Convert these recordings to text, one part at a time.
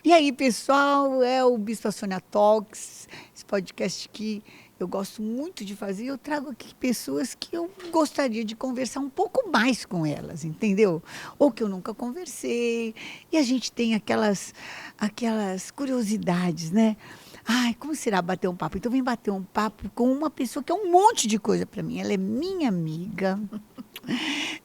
E aí, pessoal, é o Bispa Sônia Talks, esse podcast que eu gosto muito de fazer. Eu trago aqui pessoas que eu gostaria de conversar um pouco mais com elas, entendeu? Ou que eu nunca conversei. E a gente tem aquelas curiosidades, né? Ai, como será bater um papo? Então, vem bater um papo com uma pessoa que é um monte de coisa para mim. Ela é minha amiga,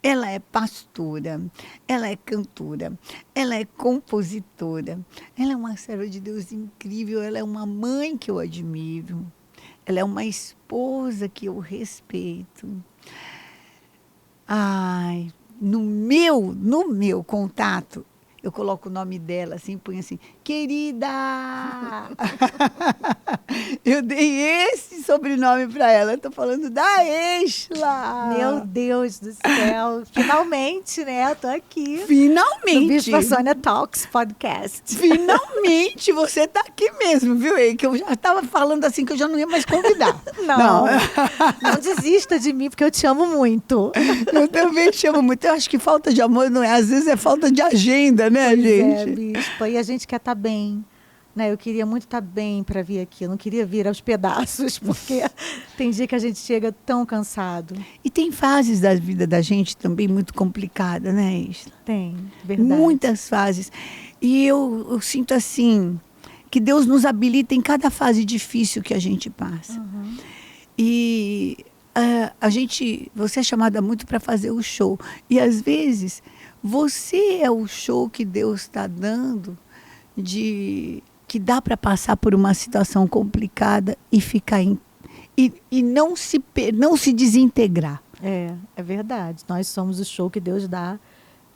ela é pastora, ela é cantora, ela é compositora, ela é uma serva de Deus incrível, ela é uma mãe que eu admiro, ela é uma esposa que eu respeito. Ai, no meu contato, eu coloco o nome dela assim, põe assim, querida! Eu dei esse sobrenome para ela. Estou falando da Exla. Meu Deus do céu. Finalmente, né? Eu tô aqui. Finalmente. No Bispa Sônia Talks Podcast. Finalmente você está aqui mesmo, viu, Ei? Que eu já estava falando assim que eu já não ia mais convidar. Não desista de mim, porque eu te amo muito. Eu também te amo muito. Eu acho que falta de amor não é. Às vezes é falta de agenda, né, Pois gente? É, Bispa. E a gente quer estar bem. Né, eu queria muito estar bem para vir aqui. Eu não queria vir aos pedaços, porque tem dia que a gente chega tão cansado. E tem fases da vida da gente também muito complicada, né, Isla? Tem, verdade. Muitas fases. E eu sinto assim, que Deus nos habilita em cada fase difícil que a gente passa. Uhum. E você é chamada muito para fazer o show. E às vezes, você é o show que Deus está dando que dá para passar por uma situação complicada e ficar e não se desintegrar. É verdade. Nós somos o show que Deus dá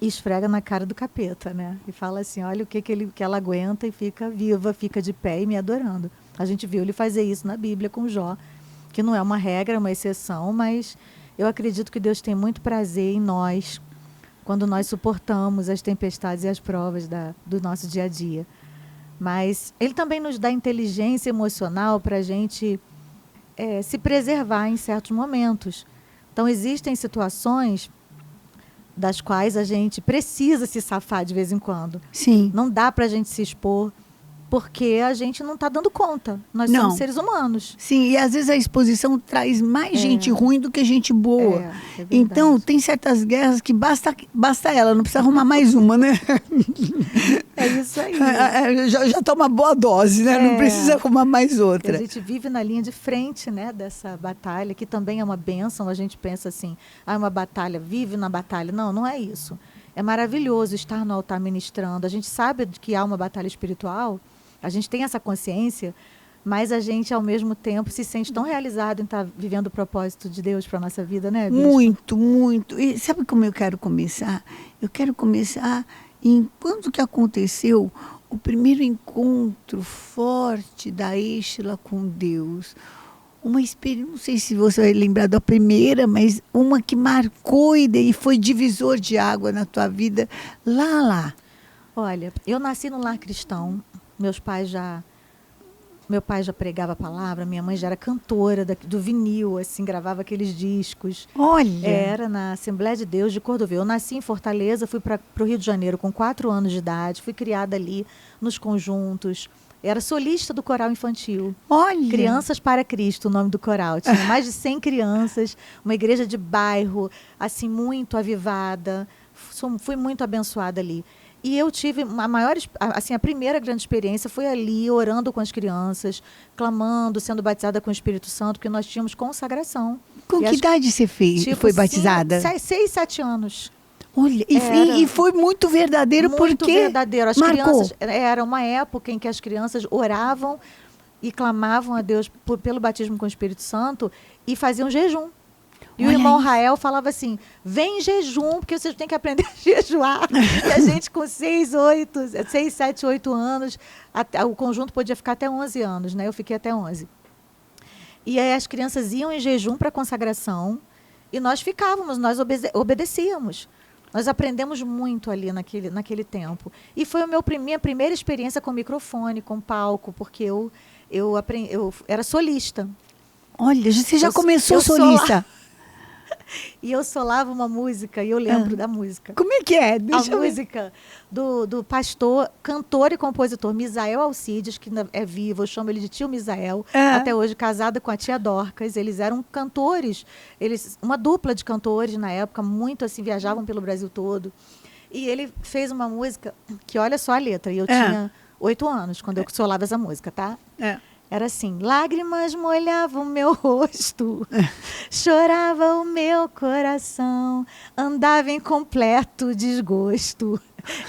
e esfrega na cara do capeta, né? E fala assim, olha o que ela aguenta e fica viva, fica de pé e me adorando. A gente viu ele fazer isso na Bíblia com Jó, que não é uma regra, é uma exceção, mas eu acredito que Deus tem muito prazer em nós quando nós suportamos as tempestades e as provas do nosso dia a dia. Mas ele também nos dá inteligência emocional para a gente se preservar em certos momentos. Então, existem situações das quais a gente precisa se safar de vez em quando. Sim. Não dá para a gente se expor, porque a gente não está dando conta. Nós somos seres humanos. Sim, e às vezes a exposição traz mais gente ruim do que gente boa. Então, tem certas guerras que basta ela, não precisa arrumar mais uma, né? É isso aí. Já tá uma boa dose, né? Não precisa arrumar mais outra. A gente vive na linha de frente, né, dessa batalha, que também é uma bênção. A gente pensa assim, é uma batalha, vive na batalha. Não, não é isso. É maravilhoso estar no altar ministrando. A gente sabe que há uma batalha espiritual, a gente tem essa consciência, mas a gente, ao mesmo tempo, se sente tão realizado em estar vivendo o propósito de Deus para a nossa vida, né, Bispo? Muito, muito. E sabe como eu quero começar? Eu quero começar em quando que aconteceu o primeiro encontro forte da Exla com Deus. Uma experiência, não sei se você vai lembrar da primeira, mas uma que marcou e foi divisor de água na tua vida, lá. Olha, eu nasci num lar cristão. Meu pai já pregava a palavra, minha mãe já era cantora do vinil, assim, gravava aqueles discos. Olha! Era na Assembleia de Deus de Cordovil. Eu nasci em Fortaleza, fui para o Rio de Janeiro com 4 anos de idade, fui criada ali nos conjuntos. Era solista do coral infantil. Olha! Crianças para Cristo, o nome do coral. Tinha mais de 100 crianças, uma igreja de bairro, assim, muito avivada. Fui muito abençoada ali. E eu tive a primeira grande experiência foi ali, orando com as crianças, clamando, sendo batizada com o Espírito Santo, porque nós tínhamos consagração. Com que idade você fez? Foi batizada? 6, 7 anos. Olha, e foi muito verdadeiro, porque muito verdadeiro. As marcou. Crianças, era uma época em que as crianças oravam e clamavam a Deus pelo batismo com o Espírito Santo e faziam jejum. E o irmão Rael falava assim, vem em jejum, porque vocês têm que aprender a jejuar. E a gente com 6, 7, 8 anos, o conjunto podia ficar até 11 anos, né? Eu fiquei até 11. E aí as crianças iam em jejum para a consagração e nós ficávamos, nós obedecíamos. Nós aprendemos muito ali naquele tempo. E foi minha primeira experiência com microfone, com palco, porque eu era solista. Olha, você já começou solista? E eu solava uma música, e eu lembro da música. Como é que é? A Deixa eu ver. música do pastor, cantor e compositor Misael Alcides, que é vivo, eu chamo ele de tio Misael, até hoje casada com a tia Dorcas. Eles eram cantores, uma dupla de cantores na época, muito assim, viajavam pelo Brasil todo. E ele fez uma música que, olha só a letra, e eu tinha 8 anos quando eu solava essa música, tá? Era assim: lágrimas molhavam meu rosto, chorava o meu coração, andava em completo desgosto.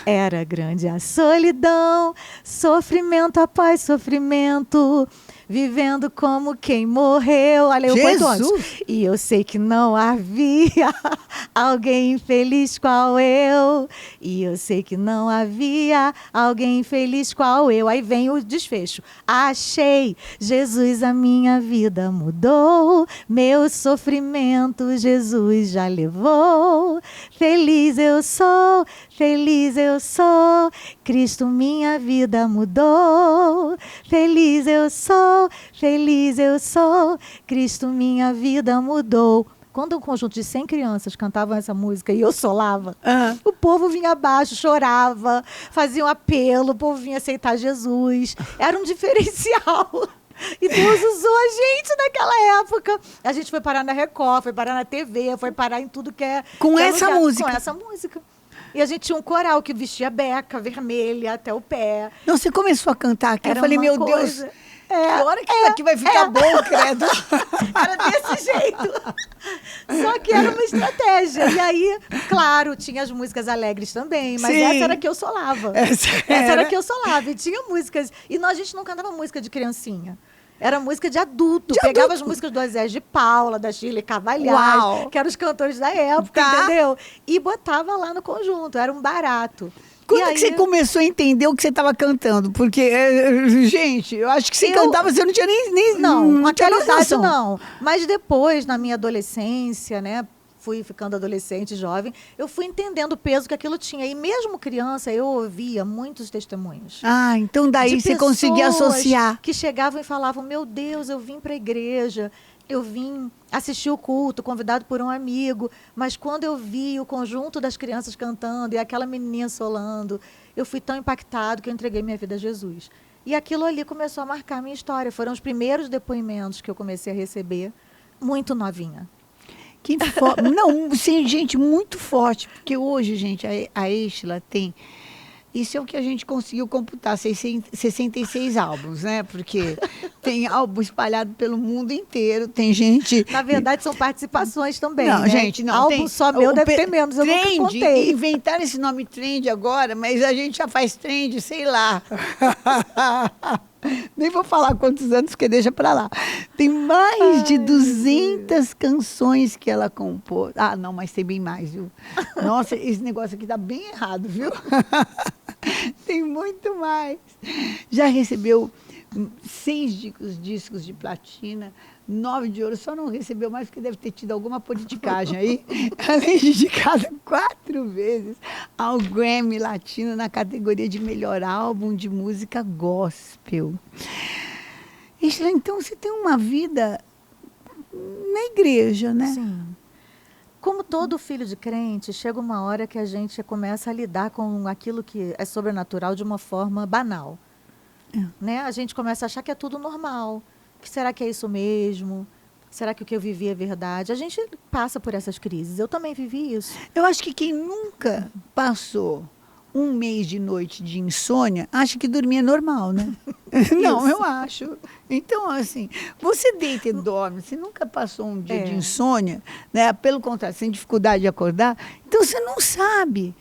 Era grande a solidão, sofrimento após sofrimento, vivendo como quem morreu. Olha, eu 8 anos. E eu sei que não havia alguém infeliz qual eu. E eu sei que não havia alguém infeliz qual eu. Aí vem o desfecho. Achei Jesus, a minha vida mudou. Meu sofrimento Jesus já levou. Feliz eu sou, feliz eu sou. Cristo, minha vida mudou. Feliz eu sou, feliz eu sou. Cristo, minha vida mudou. Quando um conjunto de 100 crianças cantavam essa música e eu solava, o povo vinha abaixo, chorava, fazia um apelo, o povo vinha aceitar Jesus. Era um diferencial. E Deus usou a gente naquela época. A gente foi parar na Record, foi parar na TV, foi parar em tudo que é... Com essa música. Com essa música. E a gente tinha um coral que vestia beca vermelha até o pé. Não, você começou a cantar aqui, eu falei, meu Deus... Que hora que isso aqui vai ficar bom, credo? Era desse jeito. Só que era uma estratégia. E aí, claro, tinha as músicas alegres também, mas essa era que eu solava. Essa era que eu solava. E tinha músicas... E a gente não cantava música de criancinha. Era música de adulto. Pegava as músicas do Zé de Paula, da Shirley Carvalhais, que eram os cantores da época, entendeu? E botava lá no conjunto. Era um barato. Quando que você começou a entender o que você estava cantando? Porque, gente, eu acho que você cantava, você não tinha nem não, naquela idade não. Mas depois, na minha adolescência, né? Fui ficando adolescente, jovem, eu fui entendendo o peso que aquilo tinha. E mesmo criança, eu ouvia muitos testemunhos. Ah, então daí você conseguia associar. Que chegavam e falavam, meu Deus, eu vim para a igreja, eu vim assistir o culto, convidado por um amigo, mas quando eu vi o conjunto das crianças cantando e aquela menininha solando, eu fui tão impactado que eu entreguei minha vida a Jesus. E aquilo ali começou a marcar a minha história. Foram os primeiros depoimentos que eu comecei a receber, muito novinha. Não, sim, gente, muito forte, porque hoje, gente, a Estela tem... Isso é o que a gente conseguiu computar, 66 álbuns, né? Porque tem álbum espalhado pelo mundo inteiro, tem gente... Na verdade, são participações também, não, né? gente, não. Álbum só meu deve ter menos, eu nunca contei. Inventaram esse nome trend agora, mas a gente já faz trend, sei lá. Nem vou falar quantos anos, porque deixa pra lá. Tem mais de 200 canções que ela compôs. Ah, não, mas tem bem mais, viu? Nossa, esse negócio aqui tá bem errado, viu? Tem muito mais. Já recebeu 6 discos de platina, 9 de ouro, só não recebeu mais porque deve ter tido alguma politicagem aí. Além de indicada 4 vezes ao Grammy Latino na categoria de melhor álbum de música gospel. Estela, então você tem uma vida na igreja, né? Sim. Como todo filho de crente, chega uma hora que a gente começa a lidar com aquilo que é sobrenatural de uma forma banal. Né? A gente começa a achar que é tudo normal. Será que é isso mesmo? Será que o que eu vivi é verdade? A gente passa por essas crises. Eu também vivi isso. Eu acho que quem nunca passou um mês de noite de insônia, acha que dormir é normal, né? Não, eu acho. Então, assim, você deita e dorme, você nunca passou um dia de insônia, né? Pelo contrário, sem dificuldade de acordar, então você não sabe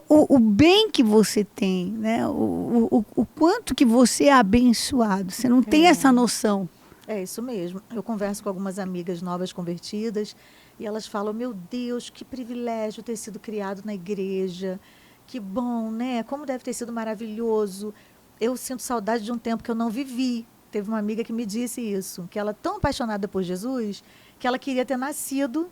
o bem que você tem, né? O quanto que você é abençoado. Você não tem essa noção. É isso mesmo. Eu converso com algumas amigas novas convertidas e elas falam, meu Deus, que privilégio ter sido criado na igreja. Que bom, né? Como deve ter sido maravilhoso. Eu sinto saudade de um tempo que eu não vivi. Teve uma amiga que me disse isso, que ela é tão apaixonada por Jesus, que ela queria ter nascido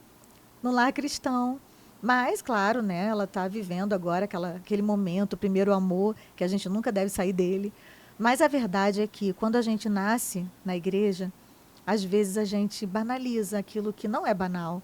no lar cristão. Mas, claro, né, ela está vivendo agora aquele momento, o primeiro amor, que a gente nunca deve sair dele. Mas a verdade é que, quando a gente nasce na igreja, às vezes a gente banaliza aquilo que não é banal.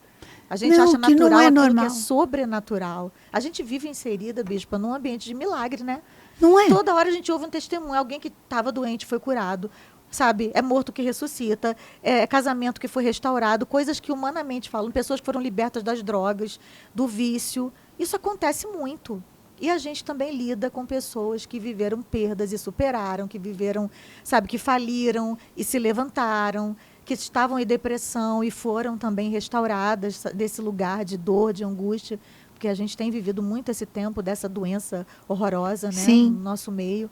A gente Não, acha que não natural é aquilo normal. que é sobrenatural. A gente vive inserida, bispa, num ambiente de milagre, né? Não é? Toda hora a gente ouve um testemunho. Alguém que estava doente foi curado. Sabe? É morto que ressuscita. É casamento que foi restaurado. Coisas que humanamente falam. Pessoas que foram libertas das drogas, do vício. Isso acontece muito. E a gente também lida com pessoas que viveram perdas e superaram, que viveram, sabe, que faliram e se levantaram, que estavam em depressão e foram também restauradas desse lugar de dor, de angústia, porque a gente tem vivido muito esse tempo dessa doença horrorosa, né, Sim. no nosso meio.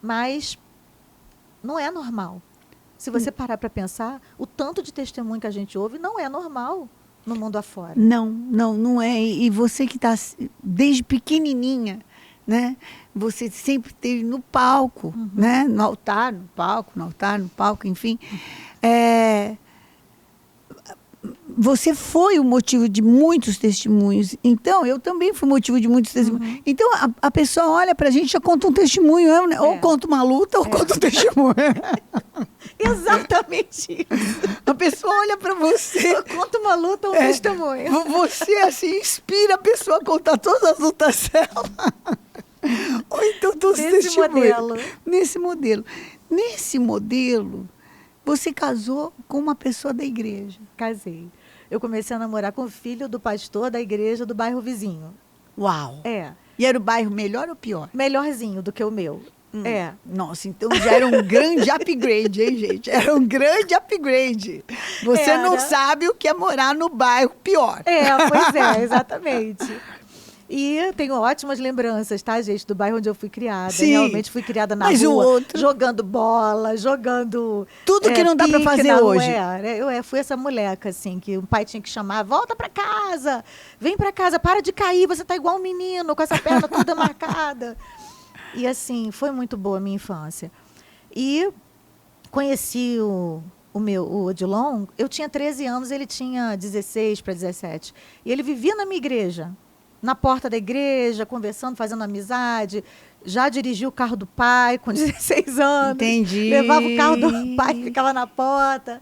Mas não é normal. Se você parar para pensar, o tanto de testemunho que a gente ouve não é normal no mundo afora. Não é. E você que está desde pequenininha, né? Você sempre esteve no palco, né? No altar, no palco, enfim. Você foi o motivo de muitos testemunhos. Então, eu também fui motivo de muitos testemunhos. Então, a pessoa olha pra gente e já conta um testemunho, né? Ou conta uma luta, ou conta um testemunho. Exatamente isso. A pessoa olha pra você. Conta uma luta ou um testemunho. Você, assim, inspira a pessoa a contar todas as lutas dela. Ou então todos os testemunhos. Nesse modelo, você casou com uma pessoa da igreja. Casei. Eu comecei a namorar com o filho do pastor da igreja do bairro vizinho. Uau! É. E era o bairro melhor ou pior? Melhorzinho do que o meu. É. Nossa, então já era um grande upgrade, hein, gente? Era um grande upgrade. Você não sabe o que é morar no bairro pior. Pois é, exatamente. E tenho ótimas lembranças, tá, gente, do bairro onde eu fui criada. Sim. Realmente fui criada na rua, jogando bola, jogando... Tudo que não dá para fazer hoje. Eu fui essa moleca, assim, que o pai tinha que chamar, volta para casa, vem para casa, para de cair, você tá igual um menino, com essa perna toda marcada. E, assim, foi muito boa a minha infância. E conheci o Odilon, eu tinha 13 anos, ele tinha 16 para 17. E ele vivia na minha igreja. Na porta da igreja, conversando, fazendo amizade. Já dirigiu o carro do pai com 16 anos. Entendi. Levava o carro do pai, ficava na porta.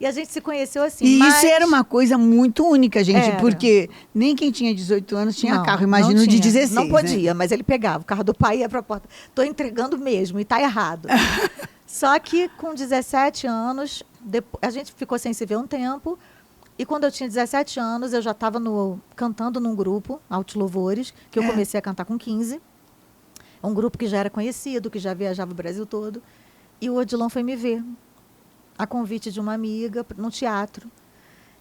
E a gente se conheceu assim. E isso era uma coisa muito única, gente, porque nem quem tinha 18 anos tinha carro, imagina o de 16. Não podia, mas ele pegava o carro do pai e ia para a porta. Estou entregando mesmo, e está errado. Só que com 17 anos, a gente ficou sem se ver um tempo. E quando eu tinha 17 anos, eu já estava cantando num grupo, Altos Louvores, que eu comecei a cantar com 15. Um grupo que já era conhecido, que já viajava o Brasil todo. E o Odilon foi me ver, a convite de uma amiga, no teatro.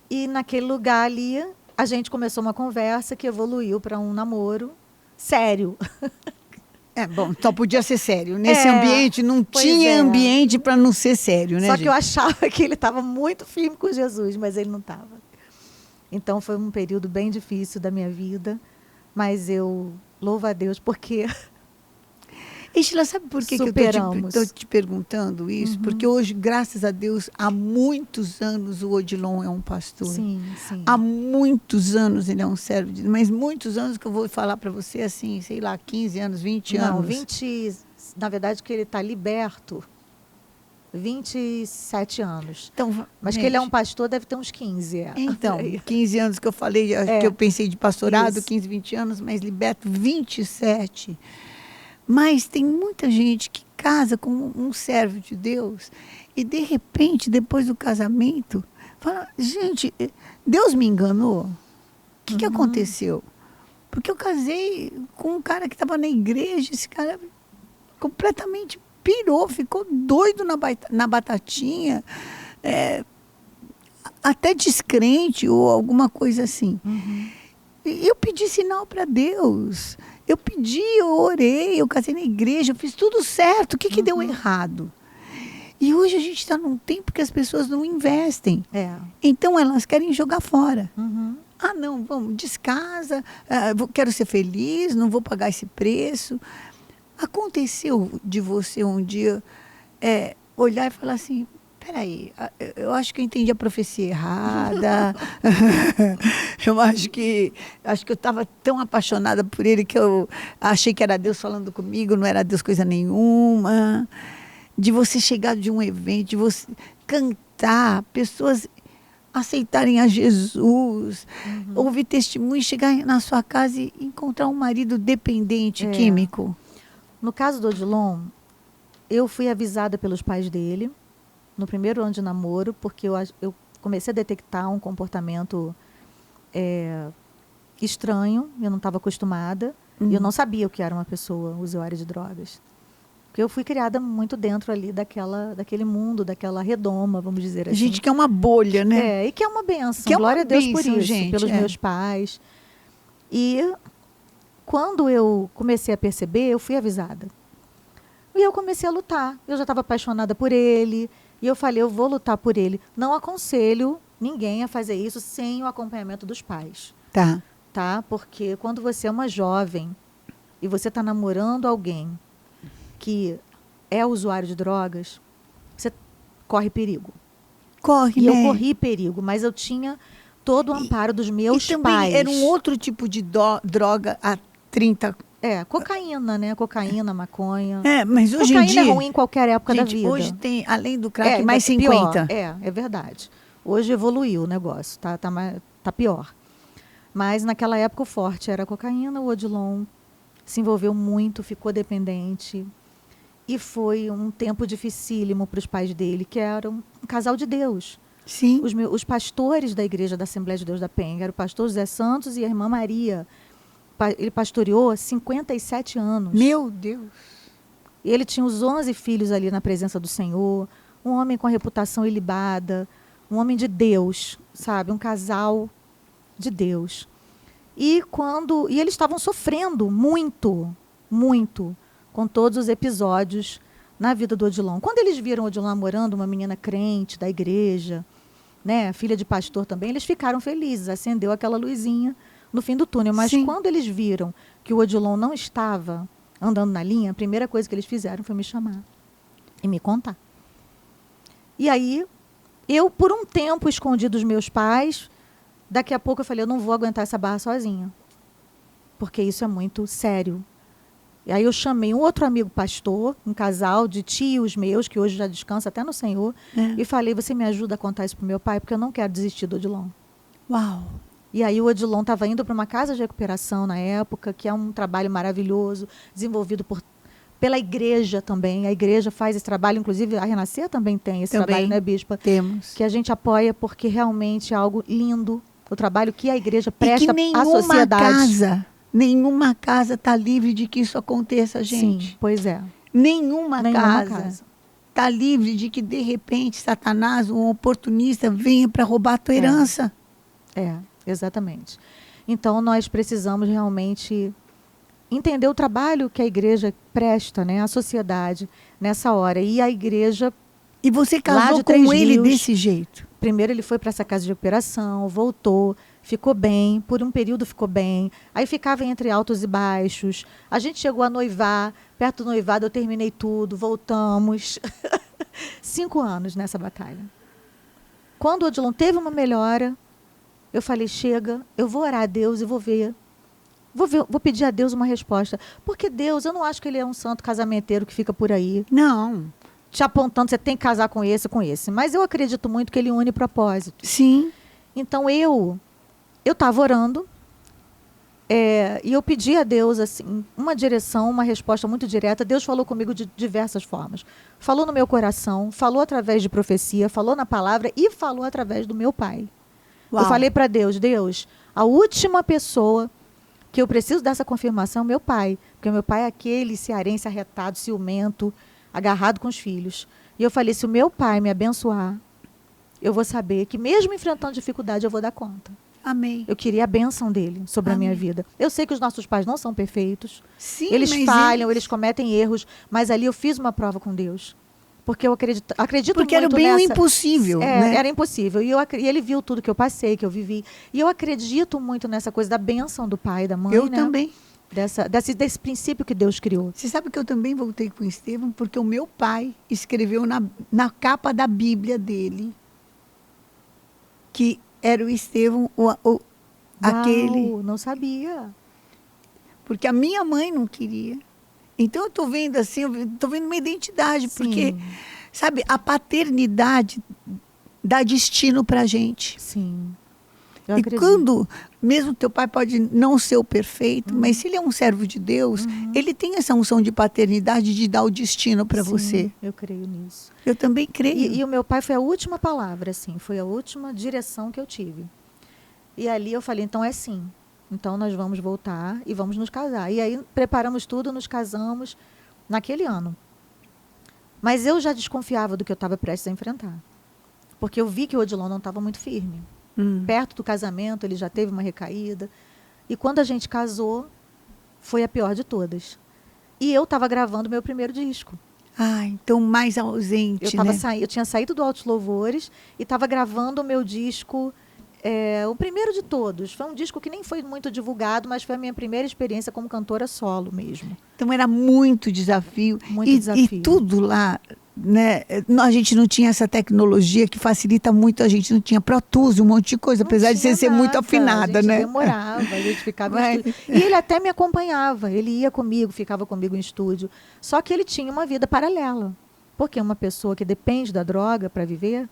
E naquele lugar ali, a gente começou uma conversa que evoluiu para um namoro sério. Bom, só podia ser sério. Nesse ambiente, não tinha ambiente para não ser sério, né, Só gente? que eu achava que ele estava muito firme com Jesus, mas ele não estava. Então, foi um período bem difícil da minha vida, mas eu louvo a Deus porque... Estela, sabe por que eu estou te perguntando isso? Porque hoje, graças a Deus, há muitos anos o Odilon é um pastor. Sim, sim. Há muitos anos ele é um servo de Deus, mas muitos anos que eu vou falar para você, assim, sei lá, 15 anos, 20 anos. Não, 20, na verdade, que ele está liberto, 27 anos. Então, mas gente, que ele é um pastor, deve ter uns 15. Então, 15 anos que eu falei, que eu pensei de pastorado, 15, 20 anos, mas liberto 27. Mas tem muita gente que casa com um servo de Deus e, de repente, depois do casamento, fala, gente, Deus me enganou? O que aconteceu? Porque eu casei com um cara que estava na igreja, esse cara completamente pirou, ficou doido na batatinha, até descrente ou alguma coisa assim. E eu pedi sinal para Deus. Eu orei, eu casei na igreja, eu fiz tudo certo. O que deu errado? E hoje a gente está num tempo que as pessoas não investem. Então elas querem jogar fora. Ah, não, vamos, descasa, quero ser feliz, não vou pagar esse preço. Aconteceu de você um dia olhar e falar assim, peraí, eu acho que eu entendi a profecia errada. eu acho que eu estava tão apaixonada por ele que eu achei que era Deus falando comigo, não era Deus coisa nenhuma. De você chegar de um evento, de você cantar, pessoas aceitarem a Jesus, ouvir testemunho, chegar na sua casa e encontrar um marido dependente, químico. No caso do Odilon, eu fui avisada pelos pais dele no primeiro ano de namoro, porque eu comecei a detectar um comportamento estranho, eu não estava acostumada, e eu não sabia o que era uma pessoa usuária de drogas. Porque eu fui criada muito dentro ali daquele mundo, daquela redoma, vamos dizer assim. Gente, que é uma bolha, né? E que é uma benção. Que é uma Glória a Deus por bênção, isso, gente, pelos meus pais. E quando eu comecei a perceber, eu fui avisada. E eu comecei a lutar. Eu já estava apaixonada por ele. E eu falei, eu vou lutar por ele. Não aconselho ninguém a fazer isso sem o acompanhamento dos pais. Tá? Porque quando você é uma jovem e você está namorando alguém que é usuário de drogas, você corre perigo. Corre, e né? eu corri perigo, mas eu tinha todo o amparo dos meus e também pais. Era um outro tipo de droga há 30... cocaína, né? Cocaína, maconha. Mas hoje em dia... Cocaína é ruim em qualquer época da vida. Hoje tem, além do crack, mais 50. Pior. É verdade. Hoje evoluiu o negócio, tá pior. Mas naquela época o forte era a cocaína, o Odilon se envolveu muito, ficou dependente. E foi um tempo dificílimo para os pais dele, que eram um casal de Deus. Sim. Os pastores da Igreja da Assembleia de Deus da Penha, era o pastor José Santos e a irmã Maria. Ele pastoreou 57 anos. Meu Deus! E ele tinha os 11 filhos ali na presença do Senhor, um homem com a reputação ilibada, um homem de Deus, sabe? Um casal de Deus. E eles estavam sofrendo muito, muito, com todos os episódios na vida do Odilon. Quando eles viram o Odilon namorando uma menina crente da igreja, né, filha de pastor também, eles ficaram felizes, acendeu aquela luzinha no fim do túnel. Mas quando eles viram que o Odilon não estava andando na linha, a primeira coisa que eles fizeram foi me chamar e me contar. E aí, eu, por um tempo, escondi dos meus pais. Daqui a pouco eu falei, eu não vou aguentar essa barra sozinha, porque isso é muito sério. E aí eu chamei um outro amigo pastor, um casal de tios meus, que hoje já descansa até no Senhor, e falei, você me ajuda a contar isso para o meu pai, porque eu não quero desistir do Odilon. Uau! E aí o Odilon estava indo para uma casa de recuperação na época, que é um trabalho maravilhoso, desenvolvido pela igreja também. A igreja faz esse trabalho, inclusive a Renascer também tem esse trabalho, né, Bispa? Temos. Que a gente apoia porque realmente é algo lindo, o trabalho que a igreja presta à sociedade. Nenhuma casa está livre de que isso aconteça, gente. Sim, pois é. Nenhuma casa está livre de que, de repente, Satanás, um oportunista, venha para roubar a tua herança. Exatamente. Então, nós precisamos realmente entender o trabalho que a igreja presta, né, à sociedade nessa hora. E a igreja... E você casou com ele desse jeito? Primeiro ele foi para essa casa de recuperação, voltou, ficou bem, por um período ficou bem. Aí ficava entre altos e baixos. A gente chegou a noivar, perto do noivado eu terminei tudo, voltamos. 5 anos nessa batalha. Quando o Odilon teve uma melhora, eu falei, chega, eu vou orar a Deus e vou pedir a Deus uma resposta. Porque Deus, eu não acho que ele é um santo casamenteiro que fica por aí. Não. Te apontando, você tem que casar com esse, com esse. Mas eu acredito muito que ele une propósito. Sim. Então, eu estava orando e eu pedi a Deus assim, uma direção, uma resposta muito direta. Deus falou comigo de diversas formas. Falou no meu coração, falou através de profecia, falou na palavra e falou através do meu pai. Uau. Eu falei para Deus, a última pessoa que eu preciso dessa confirmação é o meu pai. Porque o meu pai é aquele cearense arretado, ciumento, agarrado com os filhos. E eu falei, se o meu pai me abençoar, eu vou saber que mesmo enfrentando dificuldade, eu vou dar conta. Amém. Eu queria a bênção dele sobre a minha vida. Eu sei que os nossos pais não são perfeitos. Sim, eles falham, eles cometem erros, mas ali eu fiz uma prova com Deus. Porque eu acredito porque muito era bem nessa... impossível. Né? Era impossível. E ele viu tudo que eu passei, que eu vivi. E eu acredito muito nessa coisa da bênção do pai e da mãe. Eu também. Desse princípio que Deus criou. Você sabe que eu também voltei com o Estevão, porque o meu pai escreveu na capa da Bíblia dele que era o Estevão, aquele. Não sabia. Porque a minha mãe não queria. Então eu estou vendo assim, eu estou vendo uma identidade, porque, sabe, a paternidade dá destino pra gente. Sim. Eu E acredito. quando, mesmo teu pai pode não ser o perfeito, mas se ele é um servo de Deus, ele tem essa unção de paternidade de dar o destino para Sim, você. eu creio nisso. Eu também creio. E o meu pai foi a última palavra, assim, foi a última direção que eu tive. E ali eu falei, então é sim. Então nós vamos voltar e vamos nos casar. E aí preparamos tudo, nos casamos naquele ano. Mas eu já desconfiava do que eu estava prestes a enfrentar. Porque eu vi que o Odilon não estava muito firme. Perto do casamento, ele já teve uma recaída. E quando a gente casou, foi a pior de todas. E eu estava gravando meu primeiro disco. Ah, então mais ausente, né? Eu tinha saído do Altos Louvores e estava gravando o meu disco, o primeiro de todos. Foi um disco que nem foi muito divulgado, mas foi a minha primeira experiência como cantora solo mesmo. Então era muito desafio. Muito desafio. E tudo lá, né? A gente não tinha essa tecnologia que facilita muito, a gente não tinha Pro Tools, um monte de coisa, apesar de você ser muito afinada, a gente né? demorava, a gente ficava Mas- em estúdio. E ele até me acompanhava, ele ia comigo, ficava comigo em estúdio. Só que ele tinha uma vida paralela. Porque uma pessoa que depende da droga para viver,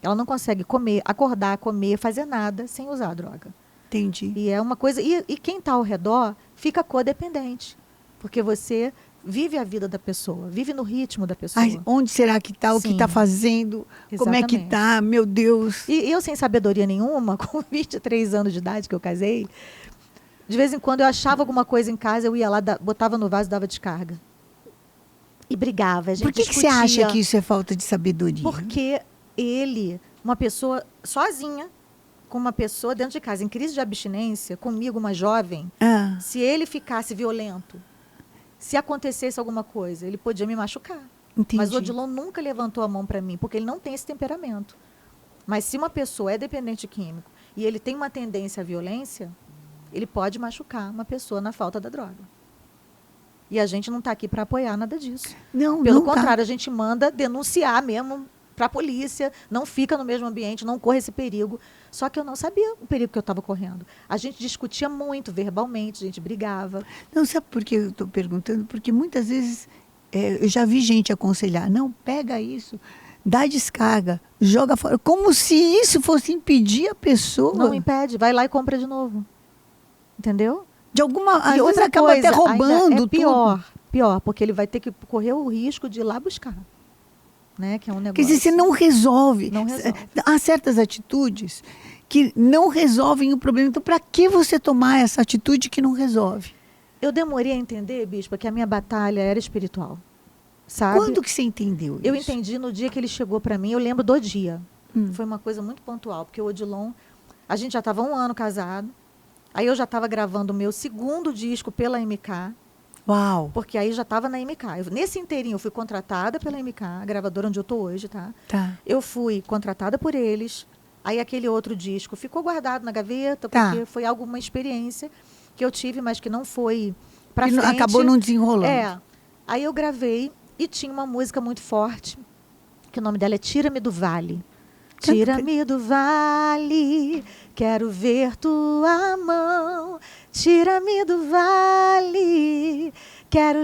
ela não consegue comer, acordar, comer, fazer nada sem usar a droga. Entendi. E é uma coisa. E quem está ao redor fica codependente. Porque você vive a vida da pessoa, vive no ritmo da pessoa. Ai, onde será que está? O que Sim. está fazendo? Como é que Exatamente. está? Meu Deus. E eu, sem sabedoria nenhuma, com 23 anos de idade que eu casei, de vez em quando eu achava alguma coisa em casa, eu ia lá, botava no vaso e dava descarga. E brigava, a gente Por que você discutia. acha que isso é falta de sabedoria? Porque ele, uma pessoa sozinha, com uma pessoa dentro de casa, em crise de abstinência, comigo, uma jovem, Ah, se ele ficasse violento, se acontecesse alguma coisa, ele podia me machucar. entendi. Mas o Odilon nunca levantou a mão para mim, porque ele não tem esse temperamento. Mas se uma pessoa é dependente químico e ele tem uma tendência à violência, ele pode machucar uma pessoa na falta da droga. E a gente não está aqui para apoiar nada disso. Não, Pelo não tá. contrário, a gente manda denunciar mesmo para a polícia, não fica no mesmo ambiente, não corre esse perigo. Só que eu não sabia o perigo que eu estava correndo. A gente discutia muito verbalmente, a gente brigava. Não, sabe por que eu estou perguntando? Porque muitas vezes eu já vi gente aconselhar, não, pega isso, dá descarga, joga fora. Como se isso fosse impedir a pessoa. Não impede, vai lá e compra de novo. Entendeu? De alguma. Às E vezes outra acaba coisa, até roubando ainda é tudo. pior, porque ele vai ter que correr o risco de ir lá buscar. Né? Que é um negócio. Quer dizer, você não resolve. Não resolve. Há certas atitudes que não resolvem o problema. Então, para que você tomar essa atitude que não resolve? Eu demorei a entender, Bispa, que a minha batalha era espiritual. Sabe? Quando que você entendeu isso? Eu entendi no dia que ele chegou para mim, eu lembro do dia. Foi uma coisa muito pontual, porque o Odilon, a gente já estava 1 ano casado, aí eu já estava gravando o meu segundo disco pela MK, Uau. porque aí já estava na MK. Nesse inteirinho eu fui contratada pela MK, a gravadora onde eu estou hoje, tá? Tá. Eu fui contratada por eles, aí aquele outro disco ficou guardado na gaveta, Tá. porque foi alguma experiência que eu tive, mas que não foi para E não- frente. acabou não desenrolando. Aí eu gravei e tinha uma música muito forte, que o nome dela é Tira-me do Vale. Canta- Tira-me do vale, quero ver tua mão. Tira-me do vale, quero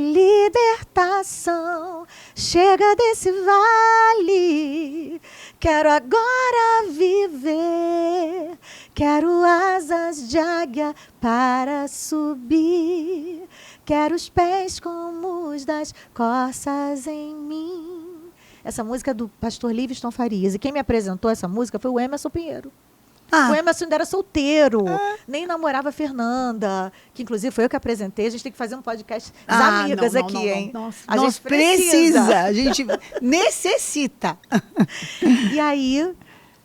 libertação. Chega desse vale, quero agora viver. Quero asas de águia para subir. Quero os pés como os das corças em mim. Essa música é do pastor Livingston Farias. E quem me apresentou essa música foi o Emerson Pinheiro. Ah, O Emerson ainda era solteiro, nem namorava a Fernanda, que inclusive foi eu que apresentei. A gente tem que fazer um podcast das amigas não, aqui, não, hein? não. Nossa, A nós gente precisa. a gente necessita. E aí,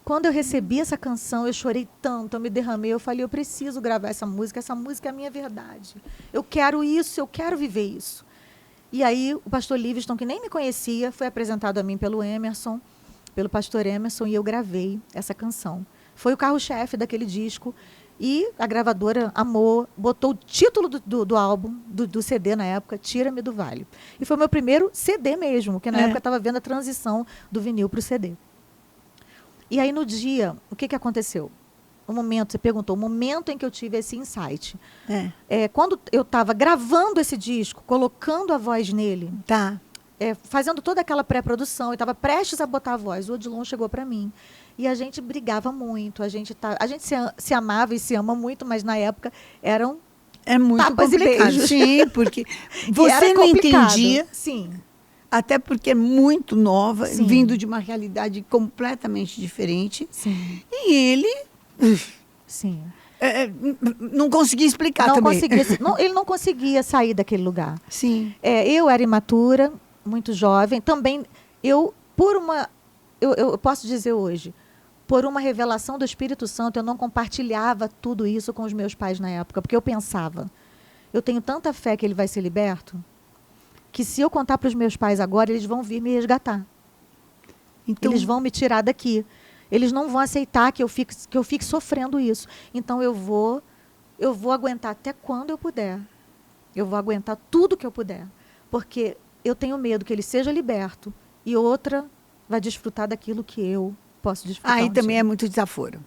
quando eu recebi essa canção, eu chorei tanto, eu me derramei, eu falei, eu preciso gravar essa música é a minha verdade. Eu quero isso, eu quero viver isso. E aí, o pastor Livingston, que nem me conhecia, foi apresentado a mim pelo Emerson, pelo pastor Emerson, e eu gravei essa canção. Foi o carro-chefe daquele disco, e a gravadora amou, botou o título do álbum, do CD na época, Tira-me do Vale. E foi o meu primeiro CD mesmo, porque na época eu estava vendo a transição do vinil para o CD. E aí, no dia, o que aconteceu? O momento, você perguntou, o momento em que eu tive esse insight. Quando eu estava gravando esse disco, colocando a voz nele, Tá. fazendo toda aquela pré-produção, e estava prestes a botar a voz. O Odilon chegou para mim. E a gente brigava muito. A gente se amava e se ama muito, mas na época eram É muito tapas e complicado. beijos. Sim, porque E você era não complicado. entendia, Sim. até porque é muito nova, Sim. vindo de uma realidade completamente diferente. Sim. E ele Sim. não conseguia explicar Não também. conseguia, ele não conseguia sair daquele lugar. Sim. Eu era imatura, muito jovem. Também, eu posso dizer hoje, por uma revelação do Espírito Santo, eu não compartilhava tudo isso com os meus pais na época, porque eu pensava, eu tenho tanta fé que ele vai ser liberto, que se eu contar para os meus pais agora, eles vão vir me resgatar. Então, Eles vão me tirar daqui. Eles não vão aceitar que eu fique sofrendo isso. Então, eu vou aguentar até quando eu puder. Eu vou aguentar tudo que eu puder. Porque eu tenho medo que ele seja liberto e outra vai desfrutar daquilo que eu posso desfrutar. aí um também dia. é muito desaforo.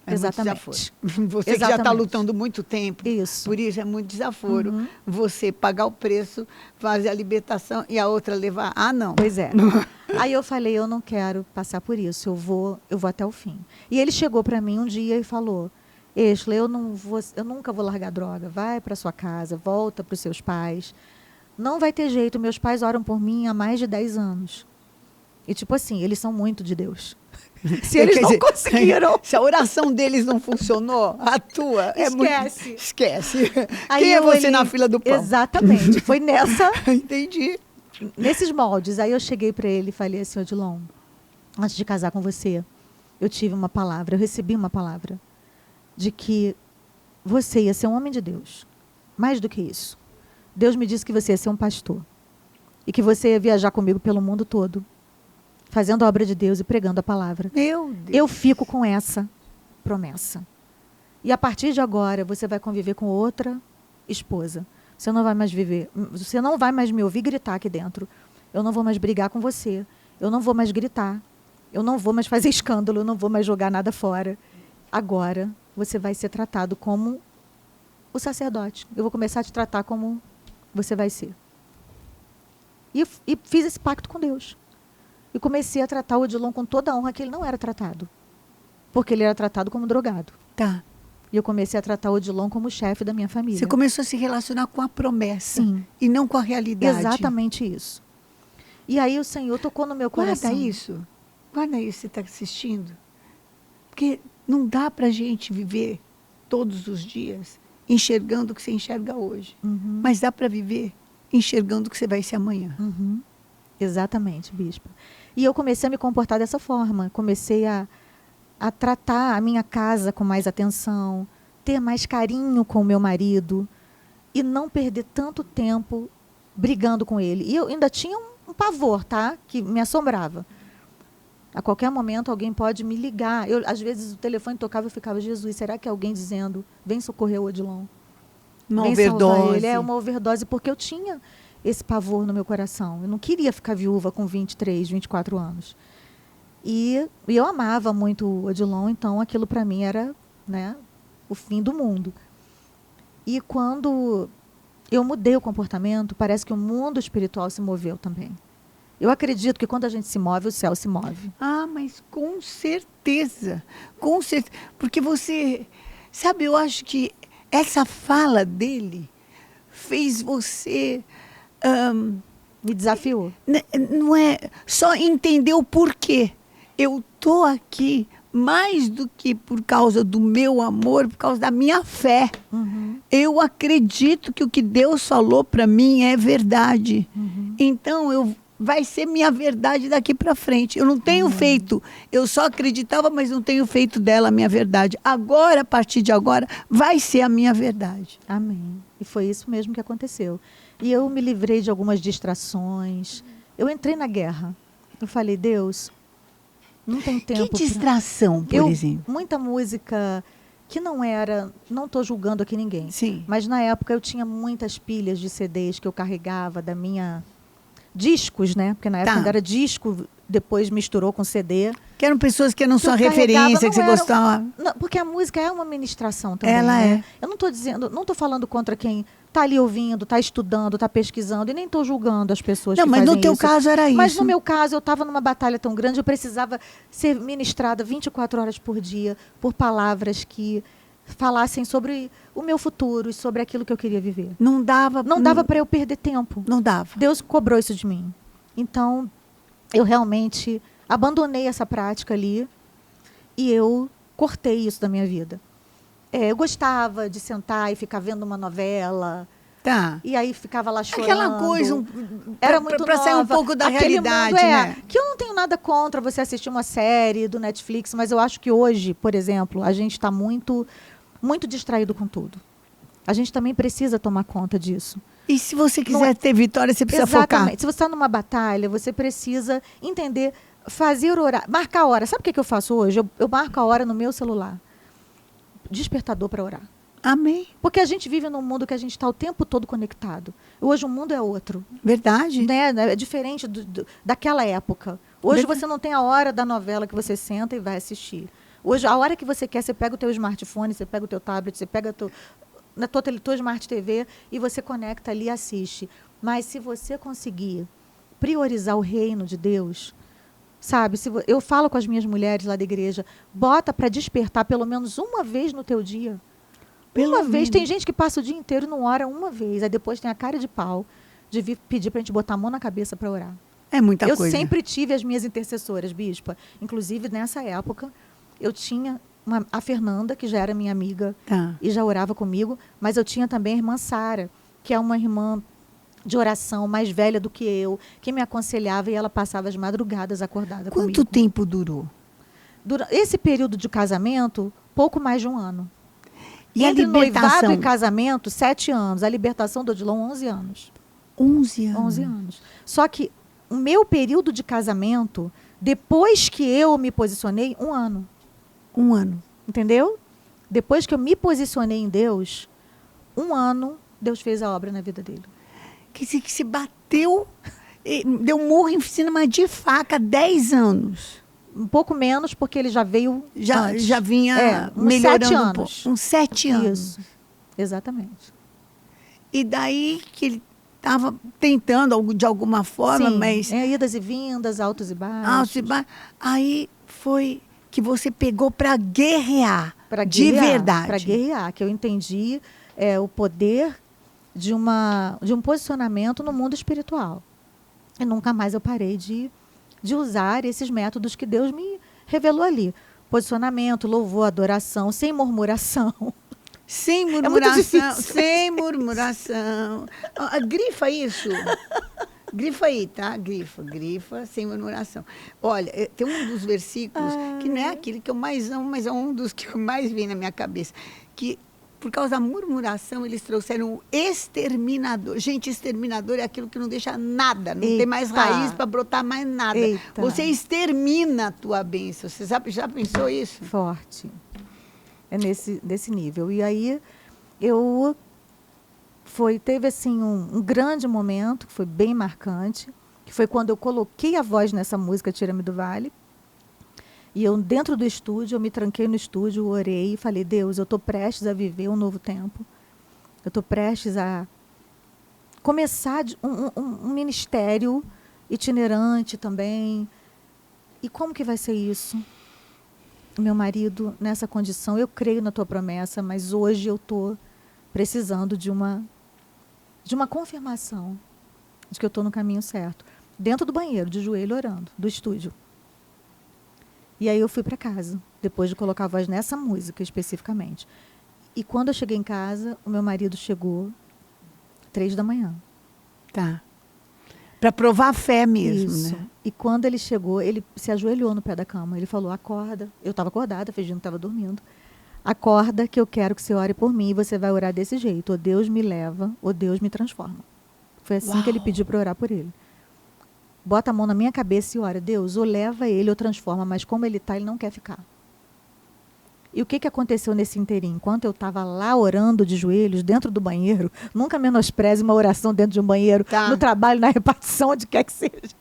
Exatamente. Muito desaforo. Você que já está Exatamente. lutando muito tempo, Isso. por isso é muito desaforo. Uhum. Você pagar o preço, fazer a libertação e a outra levar. Ah, não. Pois é. Aí eu falei, eu não quero passar por isso, eu vou até o fim. E ele chegou para mim um dia e falou, Exla, eu nunca vou largar droga, vai para sua casa, volta para os seus pais. Não vai ter jeito, meus pais oram por mim há mais de 10 anos. E tipo assim, eles são muito de Deus. Se eles Quer não dizer, conseguiram... Se a oração deles não funcionou, a tua é muito. Esquece. Esquece. Aí Quem é eu você olhei- na fila do pão? Exatamente, foi Entendi. nesses moldes. Aí eu cheguei para ele e falei assim, Odilon, antes de casar com você, eu tive uma palavra, eu recebi uma palavra de que você ia ser um homem de Deus. Mais do que isso. Deus me disse que você ia ser um pastor. E que você ia viajar comigo pelo mundo todo, fazendo a obra de Deus e pregando a palavra. Meu Deus. Eu fico com essa promessa. E a partir de agora, você vai conviver com outra esposa. Você não vai mais me ouvir gritar aqui dentro. Eu não vou mais brigar com você. Eu não vou mais gritar. Eu não vou mais fazer escândalo. Eu não vou mais jogar nada fora. Agora, você vai ser tratado como o sacerdote. Eu vou começar a te tratar como você vai ser. E fiz esse pacto com Deus. E comecei a tratar o Odilon com toda a honra que ele não era tratado. Porque ele era tratado como drogado. Tá. E eu comecei a tratar o Odilon como chefe da minha família. Você começou a se relacionar com a promessa. Sim. E não com a realidade. Exatamente isso. E aí o Senhor tocou no meu coração. Guarda isso. Guarda isso, você está assistindo. Porque não dá para a gente viver todos os dias enxergando o que você enxerga hoje. Uhum. Mas dá para viver enxergando o que você vai ser amanhã. Uhum. Exatamente, bispa. E eu comecei a me comportar dessa forma. Comecei a tratar a minha casa com mais atenção, ter mais carinho com o meu marido e não perder tanto tempo brigando com ele. E eu ainda tinha um pavor, tá? Que me assombrava. A qualquer momento alguém pode me ligar. Às vezes o telefone tocava e eu ficava, Jesus, será que é alguém dizendo, vem socorrer o Odilon? Uma Vem salvar overdose. ele. É uma overdose, porque eu tinha esse pavor no meu coração. Eu não queria ficar viúva com 23, 24 anos. E eu amava muito o Odilon, então aquilo para mim era, né, o fim do mundo. E quando eu mudei o comportamento, parece que o mundo espiritual se moveu também. Eu acredito que quando a gente se move, o céu se move. Ah, mas com certeza. Com certeza. Porque você... Sabe, eu acho que essa fala dele fez você... Me desafiou. não é só entender o porquê. Eu estou aqui mais do que por causa do meu amor, por causa da minha fé. Uhum. Eu acredito que o que Deus falou para mim é verdade. Uhum. Então, vai ser minha verdade daqui para frente. Eu não tenho feito, eu só acreditava, mas não tenho feito dela a minha verdade. Agora, a partir de agora, vai ser a minha verdade. Amém. E foi isso mesmo que aconteceu. E eu me livrei de algumas distrações. Eu entrei na guerra. Eu falei, Deus, não tem tempo. Que distração, por exemplo? Muita música que não era... Não estou julgando aqui ninguém. Sim. Mas na época eu tinha muitas pilhas de CDs que eu carregava da minha... Discos, né? Porque na época ainda era disco depois misturou com CD. Que eram pessoas que eram sua carregava, referência, não que você eram- gostava. Não, porque a música é uma ministração também. Ela né? é. Eu não estou dizendo, não estou falando contra quem está ali ouvindo, está estudando, está pesquisando, e nem estou julgando as pessoas Não, que mas fazem no teu isso. caso era Mas isso. no meu caso, eu estava numa batalha tão grande, eu precisava ser ministrada 24 horas por dia por palavras que falassem sobre o meu futuro e sobre aquilo que eu queria viver. Não dava. Não dava para eu perder tempo. Não dava. Deus cobrou isso de mim. Então, eu realmente abandonei essa prática ali e eu cortei isso da minha vida. Eu gostava de sentar e ficar vendo uma novela, Tá. e aí ficava lá chorando. Aquela coisa. Era muito Para sair um nova. pouco da Aquele realidade, mundo, né? Que eu não tenho nada contra você assistir uma série do Netflix, mas eu acho que hoje, por exemplo, a gente está muito, muito distraído com tudo. A gente também precisa tomar conta disso. E se você Não quiser ter vitória, você precisa Exatamente. focar. Se você está numa batalha, você precisa entender, fazer horário, marcar a hora. Sabe o que eu faço hoje? Eu marco a hora no meu celular. Despertador para orar. Amém. Porque a gente vive num mundo que a gente está o tempo todo conectado. Hoje o mundo é outro. Verdade. Né? É diferente daquela época. Hoje Verdade. você não tem a hora da novela que você senta e vai assistir. Hoje, a hora que você quer, você pega o teu smartphone, você pega o teu tablet, você pega na tua Smart TV e você conecta ali e assiste. Mas se você conseguir priorizar o reino de Deus, sabe? Eu falo com as minhas mulheres lá da igreja, bota para despertar pelo menos uma vez no teu dia. Uma vez. Tem gente que passa o dia inteiro e não ora uma vez. Aí depois tem a cara de pau de vir pedir para a gente botar a mão na cabeça para orar. É muita Eu coisa. sempre tive as minhas intercessoras, bispa. Inclusive, nessa época, eu tinha a Fernanda, que já era minha amiga Tá. e já orava comigo, mas eu tinha também a irmã Sara, que é uma irmã de oração mais velha do que eu, que me aconselhava e ela passava as madrugadas acordada comigo. Quanto tempo durou? Esse período de casamento, pouco mais de um ano. E Entre a libertação? noivado e casamento, 7 anos. A libertação do Odilon, 11 anos. 11 anos. 11 anos. Só que o meu período de casamento, depois que eu me posicionei, 1 ano. 1 ano. Entendeu? Depois que eu me posicionei em Deus, 1 ano, Deus fez a obra na vida dele. Que se bateu, deu murro em cima de faca, 10 anos. Um pouco menos, porque ele já veio antes. Já vinha uns melhorando 7 um anos. pouco. Uns 7 anos. Isso, exatamente. E daí que ele estava tentando, de alguma forma, Sim, mas... idas e vindas, altos e baixos. altos e baixos. Aí foi que você pegou para guerrear. Pra de guerrear, verdade. Para guerrear, que eu entendi o poder de um posicionamento no mundo espiritual. E nunca mais eu parei de usar esses métodos que Deus me revelou ali. Posicionamento, louvor, adoração, sem murmuração. Sem muito murmuração. difícil. Sem murmuração. Grifa isso. Grifa aí, tá? Grifa, sem murmuração. Olha, tem um dos versículos que não é aquele que eu mais amo, mas é um dos que eu mais vi na minha cabeça. Que, por causa da murmuração, eles trouxeram o exterminador. Gente, exterminador é aquilo que não deixa nada, não tem mais raiz para brotar mais nada. Eita. Você extermina a tua bênção. Você já pensou isso? Forte. É nesse nível. E aí, teve assim um grande momento, que foi bem marcante, que foi quando eu coloquei a voz nessa música Tira-me do Vale. E eu, dentro do estúdio, eu me tranquei no estúdio, orei e falei, Deus, eu estou prestes a viver um novo tempo. Eu estou prestes a começar um ministério itinerante também. E como que vai ser isso? Meu marido, nessa condição, eu creio na tua promessa, mas hoje eu estou precisando de uma confirmação de que eu estou no caminho certo. Dentro do banheiro, de joelho, orando, do estúdio. E aí eu fui para casa, depois de colocar a voz nessa música especificamente. E quando eu cheguei em casa, o meu marido chegou 3 da manhã. Tá. Para provar a fé mesmo, Isso. né? E quando ele chegou, ele se ajoelhou no pé da cama. Ele falou, acorda. Eu estava acordada, fingindo que estava dormindo. Acorda que eu quero que você ore por mim e você vai orar desse jeito. Ou Deus me leva, ou Deus me transforma. Foi assim que ele pediu para orar por ele. Bota a mão na minha cabeça e ora, Deus, ou leva ele ou transforma, mas como ele está, ele não quer ficar. E o que aconteceu nesse inteirinho? Enquanto eu estava lá orando de joelhos, dentro do banheiro, nunca menospreze uma oração dentro de um banheiro, Tá. no trabalho, na repartição, onde quer que seja.